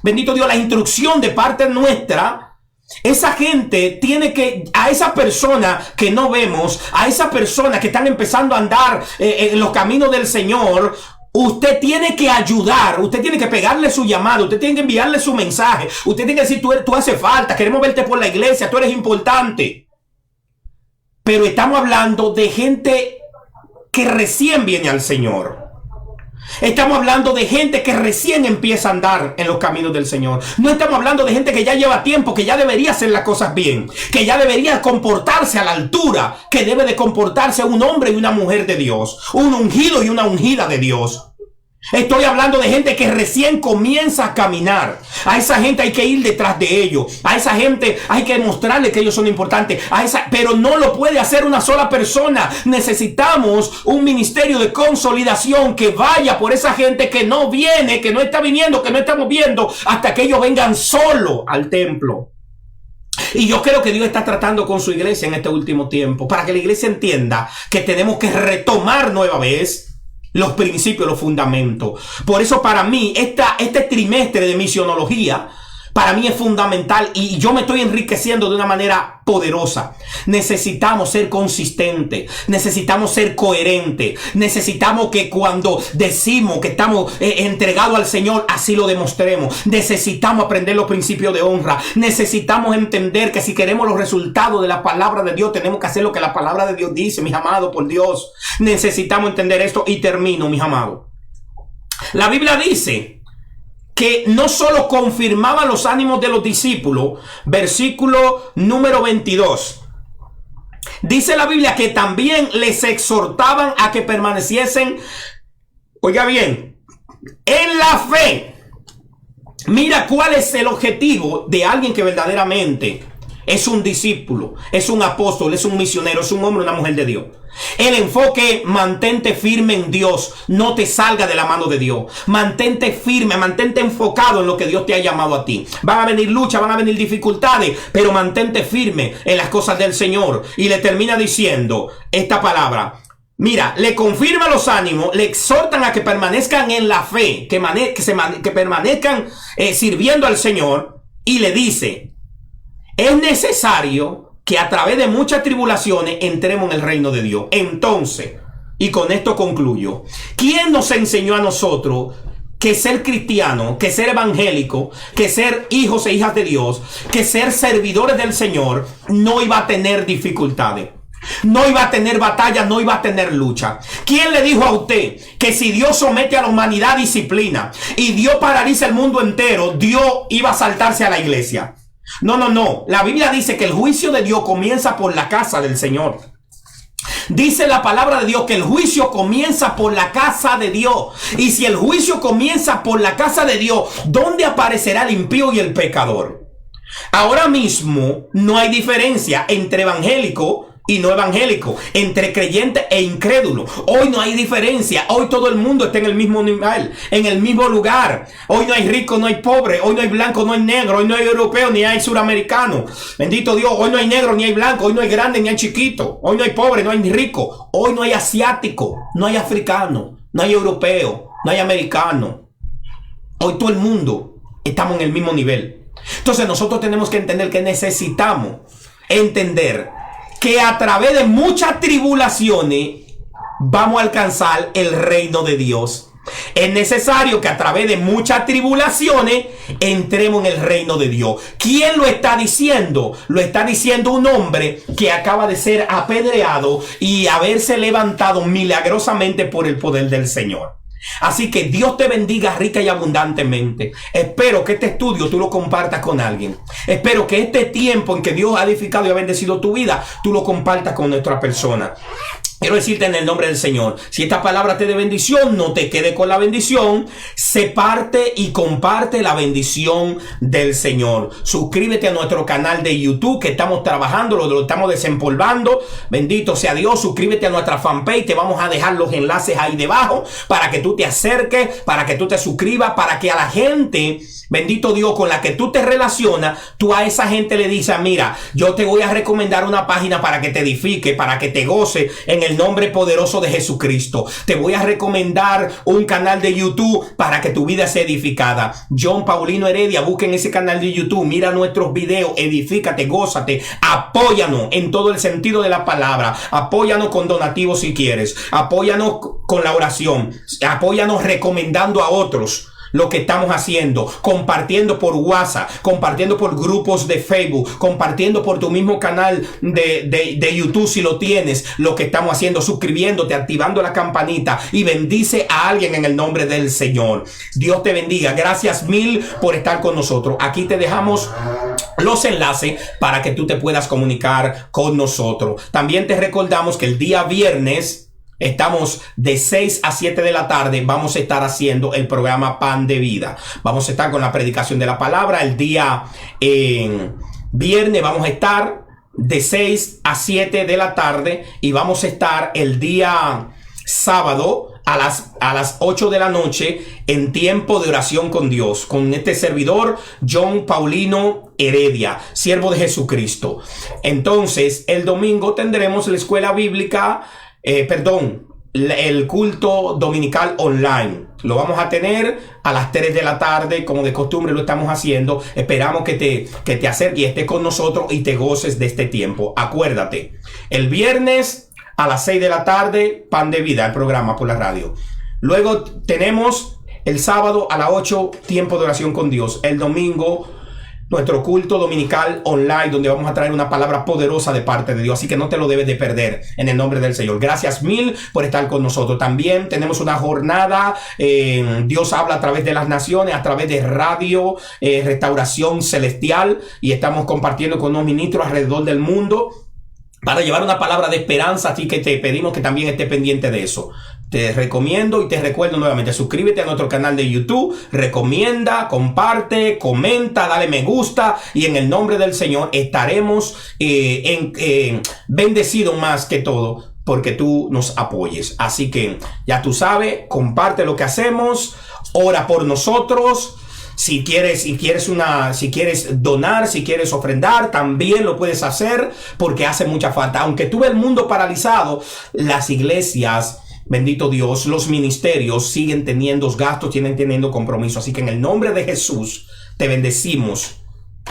bendito Dios, la instrucción de parte nuestra, esa gente tiene que, a esa persona que no vemos, a esa persona que están empezando a andar en los caminos del Señor, Usted tiene que ayudar, usted tiene que pegarle su llamado, usted tiene que enviarle su mensaje, usted tiene que decir, tú haces falta, queremos verte por la iglesia, tú eres importante. Pero estamos hablando de gente que recién viene al Señor. Estamos hablando de gente que recién empieza a andar en los caminos del Señor. No estamos hablando de gente que ya lleva tiempo, que ya debería hacer las cosas bien, que ya debería comportarse a la altura que debe de comportarse un hombre y una mujer de Dios, un ungido y una ungida de Dios. Estoy hablando de gente que recién comienza a caminar. A esa gente hay que ir detrás de ellos. A esa gente hay que mostrarle que ellos son importantes. Pero no lo puede hacer una sola persona. Necesitamos un ministerio de consolidación que vaya por esa gente que no viene, que no está viniendo, que no estamos viendo, hasta que ellos vengan solo al templo. Y yo creo que Dios está tratando con su iglesia en este último tiempo, para que la iglesia entienda que tenemos que retomar nueva vez los principios, los fundamentos. Por eso para mí, este trimestre de misionología, para mí es fundamental y yo me estoy enriqueciendo de una manera poderosa. Necesitamos ser consistentes, necesitamos ser coherentes, necesitamos que cuando decimos que estamos entregados al Señor, así lo demostremos. Necesitamos aprender los principios de honra, necesitamos entender que si queremos los resultados de la palabra de Dios, tenemos que hacer lo que la palabra de Dios dice, mis amados, por Dios. Necesitamos entender esto y termino, mis amados. La Biblia dice que no solo confirmaba los ánimos de los discípulos, versículo número 22. Dice la Biblia que también les exhortaban a que permaneciesen, oiga bien, en la fe. Mira cuál es el objetivo de alguien que verdaderamente es un discípulo, es un apóstol, es un misionero, es un hombre, una mujer de Dios. El enfoque: mantente firme en Dios, no te salga de la mano de Dios. Mantente firme, mantente enfocado en lo que Dios te ha llamado a ti. Van a venir luchas, van a venir dificultades, pero mantente firme en las cosas del Señor. Y le termina diciendo esta palabra. Mira, le confirma los ánimos, le exhortan a que permanezcan en la fe, que permanezcan sirviendo al Señor, y le dice: es necesario que a través de muchas tribulaciones entremos en el reino de Dios. Entonces, y con esto concluyo, ¿quién nos enseñó a nosotros que ser cristiano, que ser evangélico, que ser hijos e hijas de Dios, que ser servidores del Señor no iba a tener dificultades? No iba a tener batalla, no iba a tener lucha. ¿Quién le dijo a usted que si Dios somete a la humanidad a disciplina y Dios paraliza el mundo entero, Dios iba a saltarse a la iglesia? No, no, no. La Biblia dice que el juicio de Dios comienza por la casa del Señor. Dice la palabra de Dios que el juicio comienza por la casa de Dios. Y si el juicio comienza por la casa de Dios, ¿dónde aparecerá el impío y el pecador? Ahora mismo no hay diferencia entre evangélico y no evangélico, entre creyente e incrédulo. Hoy no hay diferencia. Hoy todo el mundo está en el mismo nivel, en el mismo lugar. Hoy no hay rico, no hay pobre. Hoy no hay blanco, no hay negro. Hoy no hay europeo, ni hay suramericano. Bendito Dios. Hoy no hay negro, ni hay blanco. Hoy no hay grande, ni hay chiquito. Hoy no hay pobre, no hay rico. Hoy no hay asiático, no hay africano, no hay europeo, no hay americano. Hoy todo el mundo estamos en el mismo nivel. Entonces nosotros tenemos que entender que necesitamos entender que a través de muchas tribulaciones vamos a alcanzar el reino de Dios. Es necesario que a través de muchas tribulaciones entremos en el reino de Dios. ¿Quién lo está diciendo? Lo está diciendo un hombre que acaba de ser apedreado y haberse levantado milagrosamente por el poder del Señor. Así que Dios te bendiga rica y abundantemente. Espero que este estudio tú lo compartas con alguien. Espero que este tiempo en que Dios ha edificado y ha bendecido tu vida, tú lo compartas con nuestra persona. Quiero decirte en el nombre del Señor, si esta palabra te de bendición, no te quede con la bendición, sé parte y comparte la bendición del Señor. Suscríbete a nuestro canal de YouTube, que estamos trabajando, lo estamos desempolvando. Bendito sea Dios. Suscríbete a nuestra fanpage, te vamos a dejar los enlaces ahí debajo para que tú te acerques, para que tú te suscribas, para que a la gente, bendito Dios, con la que tú te relacionas, tú a esa gente le dices: mira, yo te voy a recomendar una página para que te edifique, para que te goce en el el nombre poderoso de Jesucristo. Te voy a recomendar un canal de YouTube para que tu vida sea edificada. John Paulino Heredia, busquen ese canal de YouTube, mira nuestros videos, edifícate, gózate, apóyanos en todo el sentido de la palabra, apóyanos con donativos si quieres, apóyanos con la oración, apóyanos recomendando a otros lo que estamos haciendo, compartiendo por WhatsApp, compartiendo por grupos de Facebook, compartiendo por tu mismo canal de YouTube si lo tienes, lo que estamos haciendo, suscribiéndote, activando la campanita y bendice a alguien en el nombre del Señor. Dios te bendiga. Gracias mil por estar con nosotros. Aquí te dejamos los enlaces para que tú te puedas comunicar con nosotros. También te recordamos que el día viernes estamos de 6 a 7 de la tarde. Vamos a estar haciendo el programa Pan de Vida. Vamos a estar con la predicación de la palabra. El día viernes vamos a estar de 6 a 7 de la tarde. Y vamos a estar el día sábado a las 8 de la noche en tiempo de oración con Dios, con este servidor John Paulino Heredia, siervo de Jesucristo. Entonces el domingo tendremos la escuela bíblica, el culto dominical online. Lo vamos a tener a las 3 de la tarde, como de costumbre lo estamos haciendo. Esperamos que te acerques y estés con nosotros y te goces de este tiempo. Acuérdate, el viernes a las 6 de la tarde, Pan de Vida, el programa por la radio. Luego tenemos el sábado a las 8, tiempo de oración con Dios. El domingo, nuestro culto dominical online, donde vamos a traer una palabra poderosa de parte de Dios. Así que no te lo debes de perder en el nombre del Señor. Gracias mil por estar con nosotros. También tenemos una jornada, Dios habla a través de las naciones, a través de radio, Restauración Celestial. Y estamos compartiendo con unos ministros alrededor del mundo para llevar una palabra de esperanza. Así que te pedimos que también estés pendiente de eso. Te recomiendo y te recuerdo nuevamente, suscríbete a nuestro canal de YouTube, recomienda, comparte, comenta, dale me gusta y en el nombre del Señor estaremos bendecidos más que todo porque tú nos apoyes. Así que ya tú sabes, comparte lo que hacemos, ora por nosotros. Si quieres donar, si quieres ofrendar, también lo puedes hacer porque hace mucha falta. Aunque tú ves el mundo paralizado, las iglesias, bendito Dios, los ministerios siguen teniendo gastos, siguen teniendo compromisos. Así que en el nombre de Jesús te bendecimos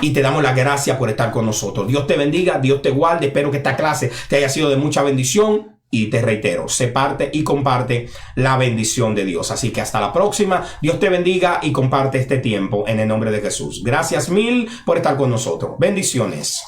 y te damos la gracia por estar con nosotros. Dios te bendiga, Dios te guarde. Espero que esta clase te haya sido de mucha bendición. Y te reitero, sé parte y comparte la bendición de Dios. Así que hasta la próxima. Dios te bendiga y comparte este tiempo en el nombre de Jesús. Gracias mil por estar con nosotros. Bendiciones.